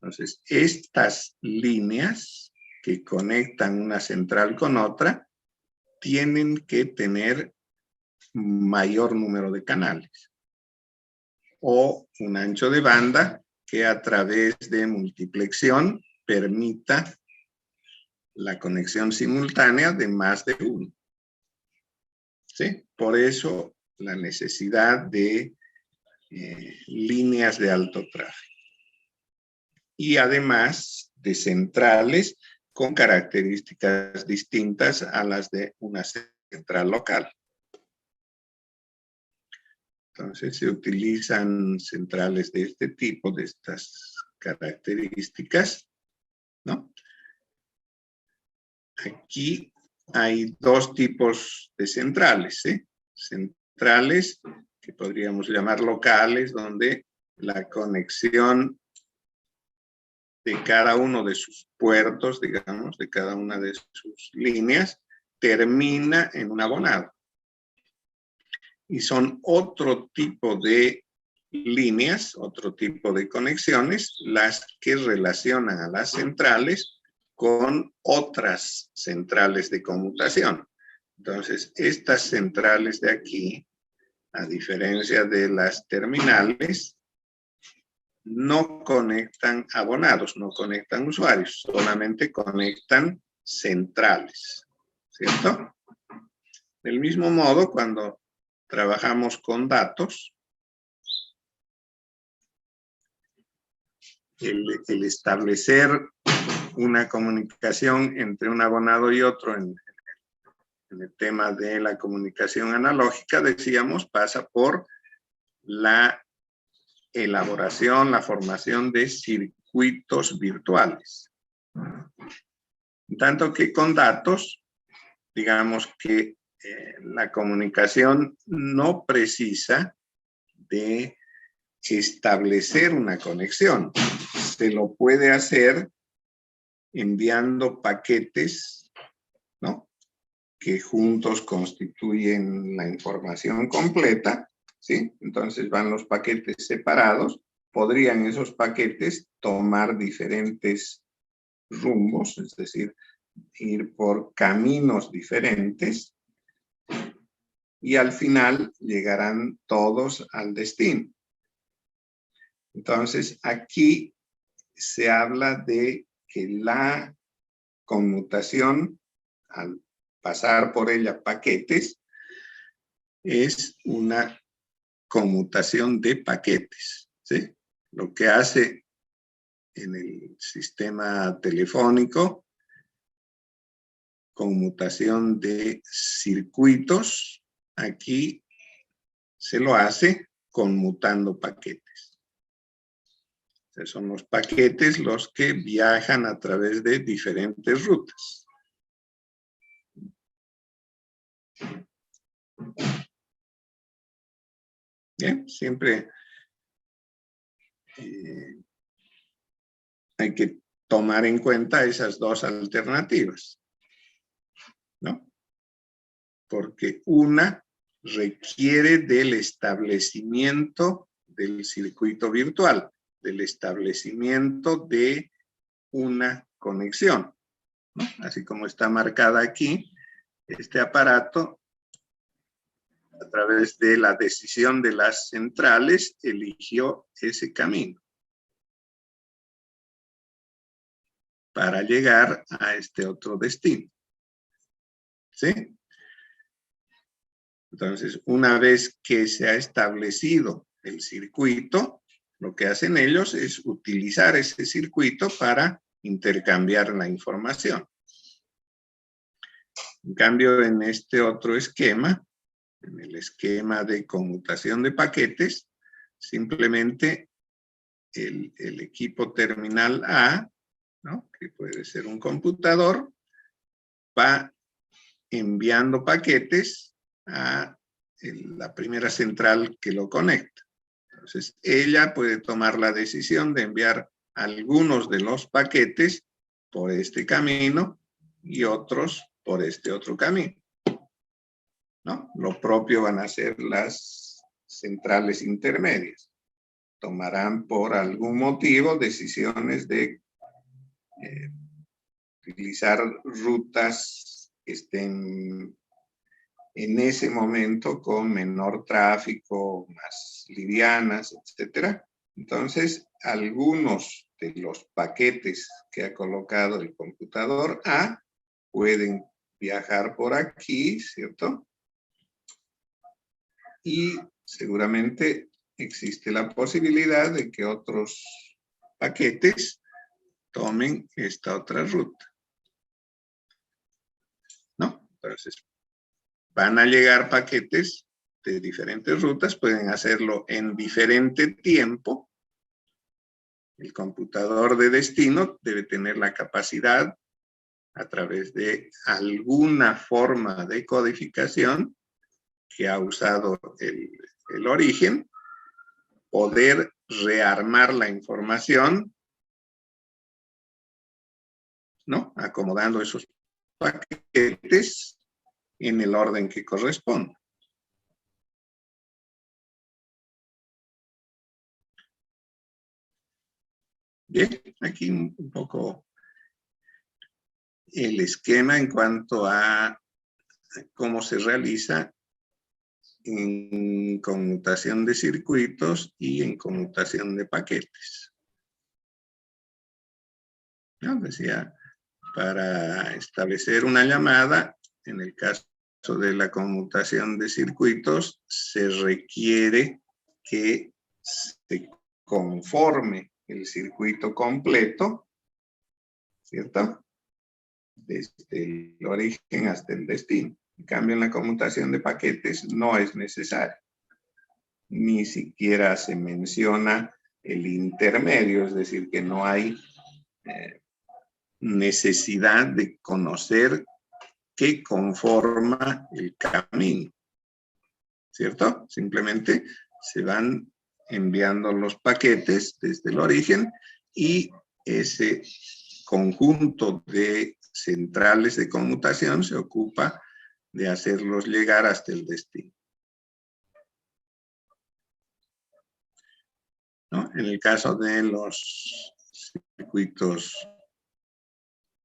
Entonces, estas líneas que conectan una central con otra tienen que tener mayor número de canales o un ancho de banda que a través de multiplexión permita la conexión simultánea de más de uno. ¿Sí? Por eso la necesidad de líneas de alto tráfico. Y además de centrales con características distintas a las de una central local. Entonces se utilizan centrales de este tipo, de estas características, ¿no? Aquí hay dos tipos de centrales, ¿sí? Centrales que podríamos llamar locales, donde la conexión de cada uno de sus puertos, digamos, de cada una de sus líneas, termina en un abonado. Y son otro tipo de líneas, otro tipo de conexiones, las que relacionan a las centrales con otras centrales de conmutación. Entonces, estas centrales de aquí, a diferencia de las terminales, no conectan abonados, no conectan usuarios, solamente conectan centrales, ¿cierto? Del mismo modo, cuando trabajamos con datos, el establecer una comunicación entre un abonado y otro en el tema de la comunicación analógica, decíamos, pasa por la elaboración, la formación de circuitos virtuales. Tanto que con datos, digamos que la comunicación no precisa de establecer una conexión. Se lo puede hacer enviando paquetes, ¿no? Que juntos constituyen la información completa, ¿sí? Entonces van los paquetes separados. Podrían esos paquetes tomar diferentes rumbos, es decir, ir por caminos diferentes y al final llegarán todos al destino. Entonces, aquí se habla de que la conmutación, al pasar por ella paquetes, es una conmutación de paquetes, ¿sí? Lo que hace en el sistema telefónico, conmutación de circuitos, aquí se lo hace conmutando paquetes. Entonces son los paquetes los que viajan a través de diferentes rutas. Bien, siempre hay que tomar en cuenta esas dos alternativas, ¿no? Porque una requiere del establecimiento del circuito virtual, del establecimiento de una conexión, ¿no? Así como está marcada aquí, este aparato, a través de la decisión de las centrales, eligió ese camino para llegar a este otro destino, ¿sí? Entonces, una vez que se ha establecido el circuito, lo que hacen ellos es utilizar ese circuito para intercambiar la información. En cambio, en este otro esquema, en el esquema de conmutación de paquetes, simplemente el equipo terminal A, ¿no?, que puede ser un computador, va enviando paquetes a la primera central que lo conecta. Entonces, ella puede tomar la decisión de enviar algunos de los paquetes por este camino y otros por este otro camino, ¿no? Lo propio van a ser las centrales intermedias. Tomarán por algún motivo decisiones de utilizar rutas que estén en ese momento con menor tráfico, más livianas, etcétera. Entonces, algunos de los paquetes que ha colocado el computador A pueden viajar por aquí, ¿cierto? Y seguramente existe la posibilidad de que otros paquetes tomen esta otra ruta, ¿no? Entonces, van a llegar paquetes de diferentes rutas, pueden hacerlo en diferente tiempo. El computador de destino debe tener la capacidad, a través de alguna forma de codificación que ha usado el origen, poder rearmar la información, ¿no?, acomodando esos paquetes en el orden que corresponde. Bien, aquí un poco el esquema en cuanto a cómo se realiza en conmutación de circuitos y en conmutación de paquetes. ¿No? Decía, para establecer una llamada, en el caso de la conmutación de circuitos, se requiere que se conforme el circuito completo, ¿cierto?, desde el origen hasta el destino. En cambio, en la conmutación de paquetes no es necesario. Ni siquiera se menciona el intermedio, es decir, que no hay necesidad de conocer qué conforma el camino, ¿cierto? Simplemente se van enviando los paquetes desde el origen y ese conjunto de centrales de conmutación se ocupa de hacerlos llegar hasta el destino, ¿no? En el caso de los circuitos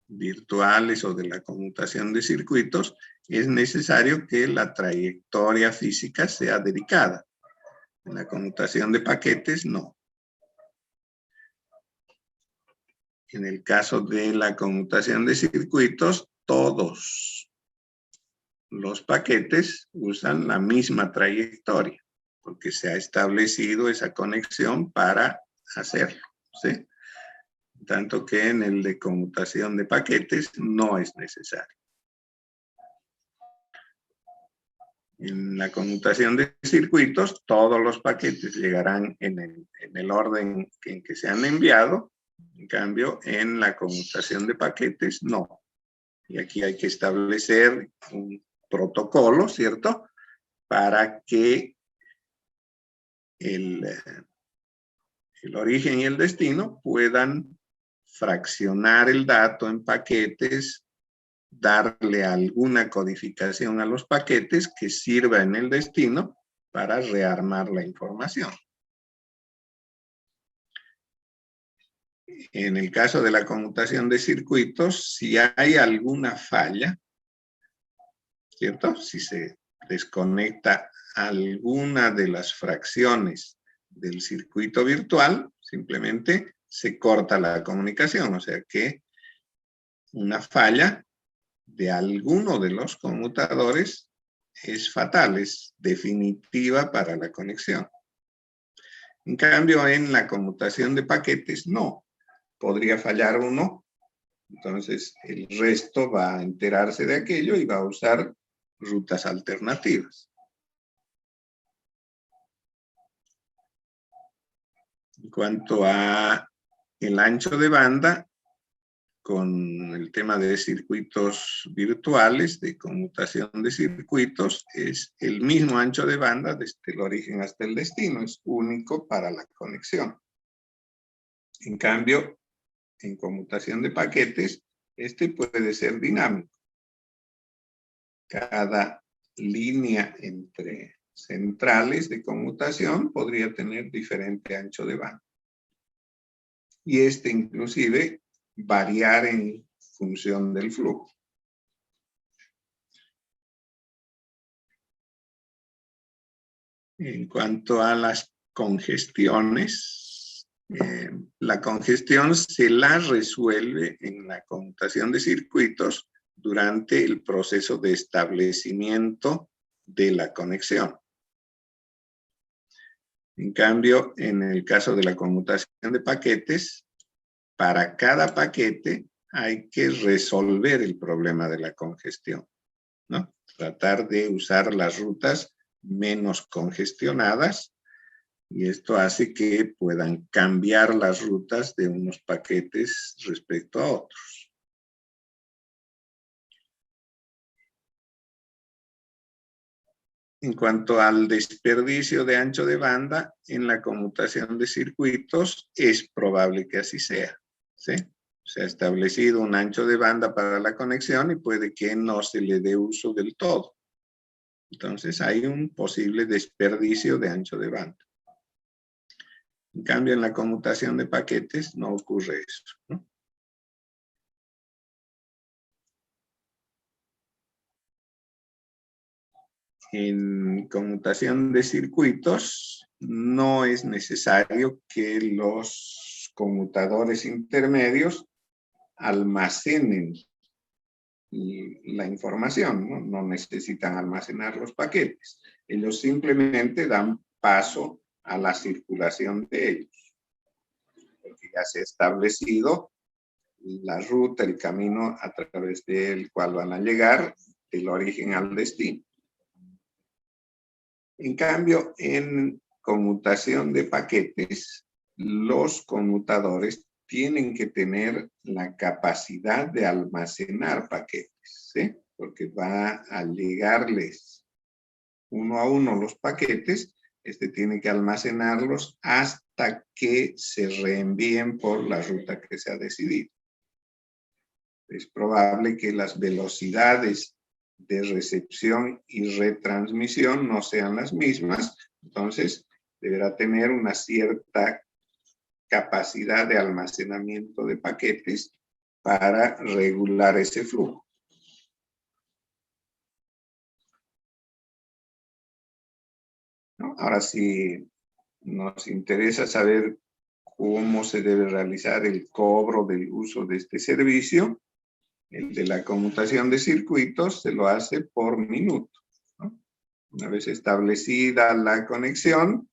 virtuales o de la conmutación de circuitos, es necesario que la trayectoria física sea dedicada. En la conmutación de paquetes, no. En el caso de la conmutación de circuitos, todos los paquetes usan la misma trayectoria, porque se ha establecido esa conexión para hacerlo, ¿sí? Tanto que en el de conmutación de paquetes no es necesario. En la conmutación de circuitos, todos los paquetes llegarán en el orden en que se han enviado. En cambio, en la conmutación de paquetes, no. Y aquí hay que establecer un protocolo, ¿cierto? Para que el origen y el destino puedan fraccionar el dato en paquetes, darle alguna codificación a los paquetes que sirva en el destino para rearmar la información. En el caso de la conmutación de circuitos, si hay alguna falla, ¿cierto? Si se desconecta alguna de las fracciones del circuito virtual, simplemente se corta la comunicación, o sea que una falla de alguno de los conmutadores es fatal, es definitiva para la conexión. En cambio, en la conmutación de paquetes, no. Podría fallar uno, entonces el resto va a enterarse de aquello y va a usar rutas alternativas. En cuanto a el ancho de banda, con el tema de circuitos virtuales, de conmutación de circuitos, es el mismo ancho de banda desde el origen hasta el destino, es único para la conexión. En cambio, en conmutación de paquetes, este puede ser dinámico. Cada línea entre centrales de conmutación podría tener diferente ancho de banda. Y este inclusive variar en función del flujo. En cuanto a las congestiones, la congestión se la resuelve en la conmutación de circuitos durante el proceso de establecimiento de la conexión. En cambio, en el caso de la conmutación de paquetes, para cada paquete hay que resolver el problema de la congestión, ¿no? Tratar de usar las rutas menos congestionadas y esto hace que puedan cambiar las rutas de unos paquetes respecto a otros. En cuanto al desperdicio de ancho de banda, en la conmutación de circuitos es probable que así sea, ¿sí? Se ha establecido un ancho de banda para la conexión y puede que no se le dé uso del todo. Entonces hay un posible desperdicio de ancho de banda. En cambio, en la conmutación de paquetes no ocurre eso, ¿no? En conmutación de circuitos no es necesario que los conmutadores intermedios almacenen la información, ¿no? No necesitan almacenar los paquetes. Ellos simplemente dan paso a la circulación de ellos. Porque ya se ha establecido la ruta, el camino a través del cual van a llegar del origen al destino. En cambio, en conmutación de paquetes, los conmutadores tienen que tener la capacidad de almacenar paquetes, ¿sí? Porque va a llegarles uno a uno los paquetes, tiene que almacenarlos hasta que se reenvíen por la ruta que se ha decidido. Es probable que las velocidades de recepción y retransmisión no sean las mismas, entonces deberá tener una cierta capacidad de almacenamiento de paquetes para regular ese flujo. ¿No? Ahora, si nos interesa saber cómo se debe realizar el cobro del uso de este servicio, el de la conmutación de circuitos se lo hace por minuto, ¿no? Una vez establecida la conexión,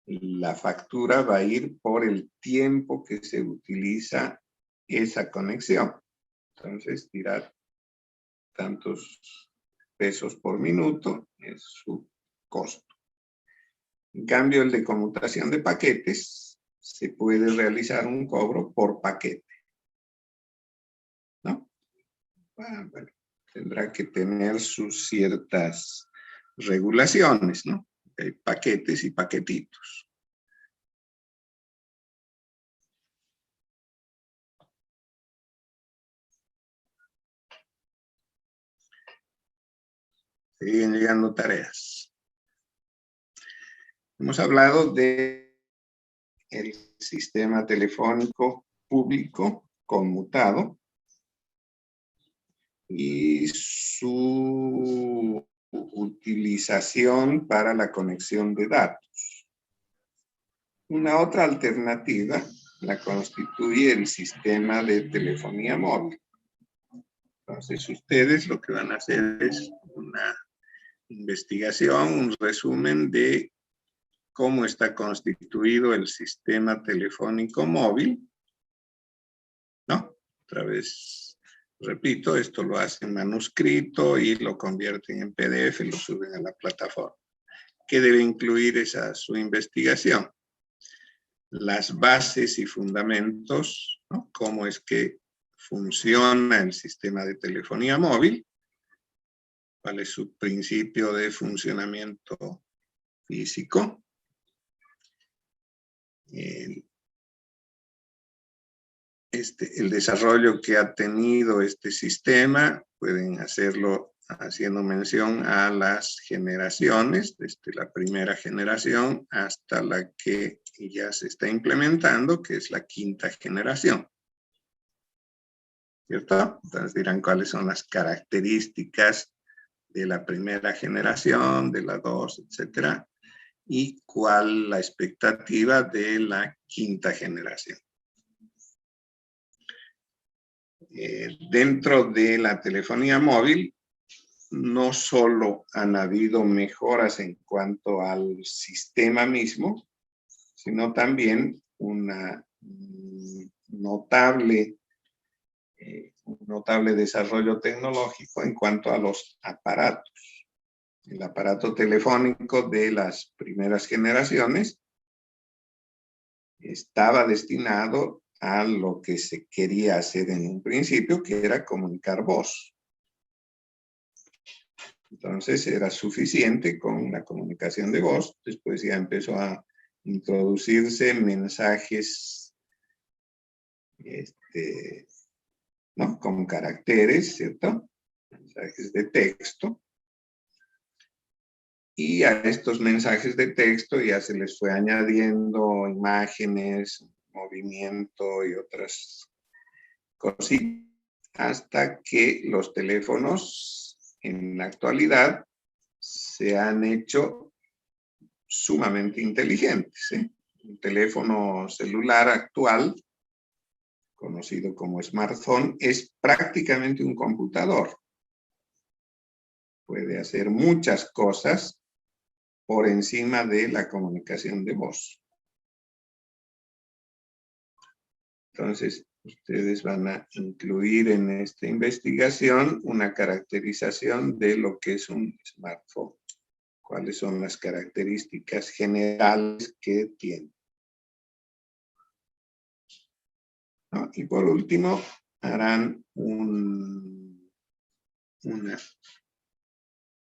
la factura va a ir por el tiempo que se utiliza esa conexión. Entonces, dirá tantos pesos por minuto es su costo. En cambio, el de conmutación de paquetes, se puede realizar un cobro por paquete, ¿no? Bueno, tendrá que tener sus ciertas regulaciones, ¿no? Hay paquetes y paquetitos. Siguen llegando tareas. Hemos hablado de el sistema telefónico público conmutado y su utilización para la conexión de datos. Una otra alternativa la constituye el sistema de telefonía móvil. Entonces, ustedes lo que van a hacer es una investigación, un resumen de cómo está constituido el sistema telefónico móvil, ¿no? Otra vez, repito, esto lo hacen manuscrito y lo convierten en PDF y lo suben a la plataforma. ¿Qué debe incluir su investigación? Las bases y fundamentos, ¿no? Cómo es que funciona el sistema de telefonía móvil, cuál es su principio de funcionamiento físico, el desarrollo que ha tenido este sistema. Pueden hacerlo haciendo mención a las generaciones, desde la primera generación hasta la que ya se está implementando, que es la quinta generación. ¿Cierto? Entonces dirán cuáles son las características de la primera generación, de la 2, etcétera, y cuál la expectativa de la quinta generación. Dentro de la telefonía móvil, no solo han habido mejoras en cuanto al sistema mismo, sino también un notable desarrollo tecnológico en cuanto a los aparatos. El aparato telefónico de las primeras generaciones estaba destinado a lo que se quería hacer en un principio, que era comunicar voz. Entonces era suficiente con la comunicación de voz. Después ya empezó a introducirse mensajes ¿no? Con caracteres, ¿cierto? Mensajes de texto. Y a estos mensajes de texto ya se les fue añadiendo imágenes, movimiento y otras cositas, hasta que los teléfonos en la actualidad se han hecho sumamente inteligentes, ¿eh? Un teléfono celular actual, conocido como smartphone, es prácticamente un computador. Puede hacer muchas cosas por encima de la comunicación de voz. Entonces, ustedes van a incluir en esta investigación una caracterización de lo que es un smartphone. ¿Cuáles son las características generales que tiene? ¿No? Y por último, harán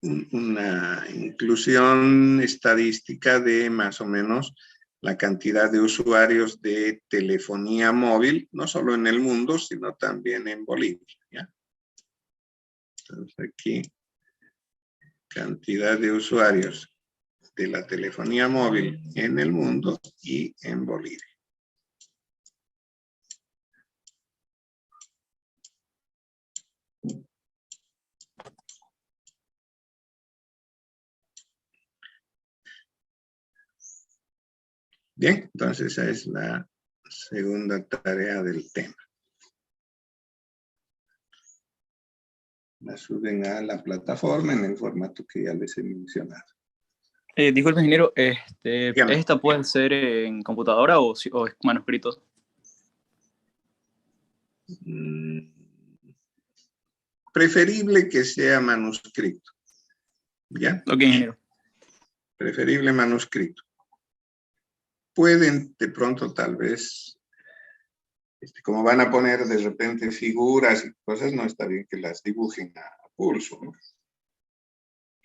una inclusión estadística de más o menos la cantidad de usuarios de telefonía móvil, no solo en el mundo, sino también en Bolivia, ¿ya? Entonces aquí, cantidad de usuarios de la telefonía móvil en el mundo y en Bolivia. Bien, entonces esa es la segunda tarea del tema. La suben a la plataforma en el formato que ya les he mencionado. Disculpe, ingeniero, Dígame. ¿esta puede ser en computadora o es manuscrito? Preferible que sea manuscrito. ¿Ya? Ok, ingeniero. Preferible manuscrito. Pueden de pronto tal vez, como van a poner de repente figuras y cosas, no está bien que las dibujen a pulso, ¿no?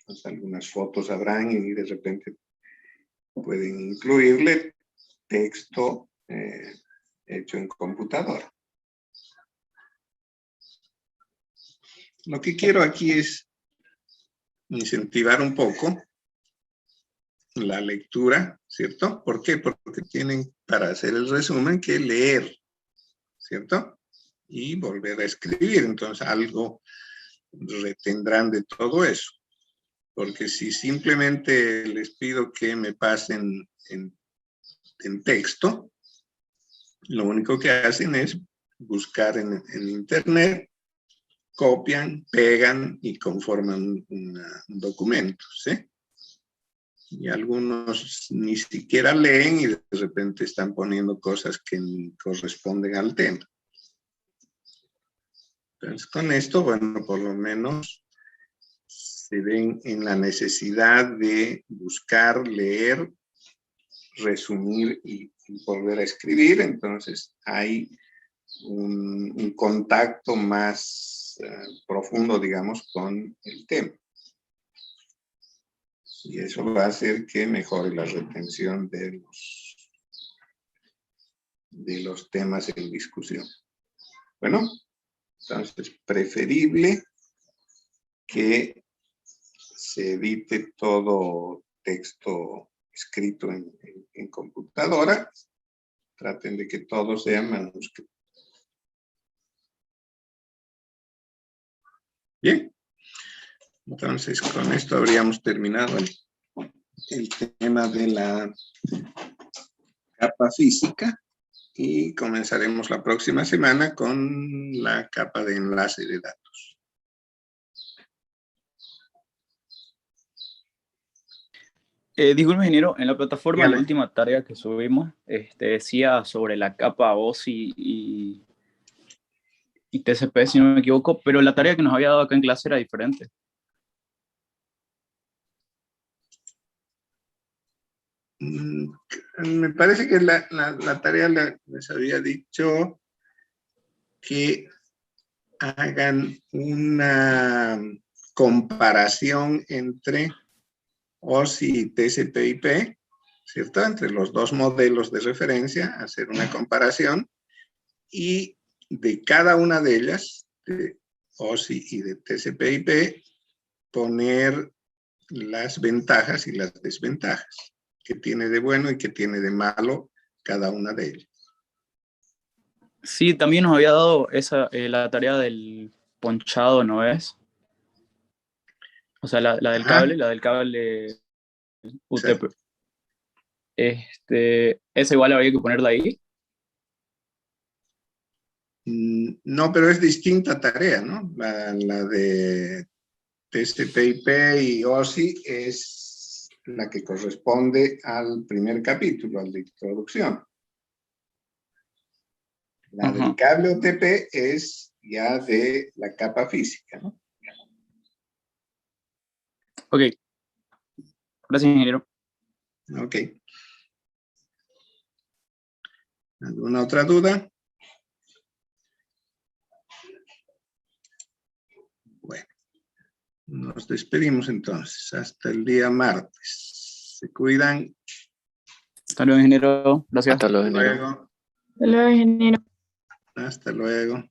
Pues algunas fotos habrán y de repente pueden incluirle texto hecho en computadora. Lo que quiero aquí es incentivar un poco la lectura, ¿cierto? ¿Por qué? Porque tienen para hacer el resumen que leer, ¿cierto? Y volver a escribir. Entonces algo retendrán de todo eso. Porque si simplemente les pido que me pasen en texto, lo único que hacen es buscar en internet, copian, pegan y conforman un documento, ¿sí? Y algunos ni siquiera leen y de repente están poniendo cosas que ni corresponden al tema. Entonces, con esto, bueno, por lo menos se ven en la necesidad de buscar, leer, resumir y volver a escribir. Entonces, hay un contacto más profundo, digamos, con el tema. Y eso va a hacer que mejore la retención de los temas en discusión. Bueno, entonces, preferible que se evite todo texto escrito en computadora. Traten de que todo sea manuscrito. Bien. Entonces, con esto habríamos terminado el tema de la capa física y comenzaremos la próxima semana con la capa de enlace de datos. Disculpe, ingeniero, en la plataforma, Dígame. la última tarea que subimos, decía sobre la capa OSI y TCP, si no me equivoco, pero la tarea que nos había dado acá en clase era diferente. Me parece que la tarea les había dicho que hagan una comparación entre OSI y TCP/IP, ¿cierto? Entre los dos modelos de referencia, hacer una comparación y de cada una de ellas, de OSI y de TCP/IP, poner las ventajas y las desventajas, que tiene de bueno y que tiene de malo cada una de ellas. Sí, también nos había dado la tarea del ponchado, ¿no es? O sea, la del cable, UTP. Exacto. Esa igual habría que ponerla ahí. No, pero es distinta tarea, ¿no? La de TCP/IP y OSI es la que corresponde al primer capítulo, al de introducción. La del cable UTP es ya de la capa física, ¿no? Ok. Gracias, ingeniero. Ok. ¿Alguna otra duda? Bueno, nos despedimos entonces. Hasta el día martes. Se cuidan. Hasta luego, ingeniero. Gracias. Hasta luego, ingeniero. Luego. Hasta luego, ingeniero. Hasta luego.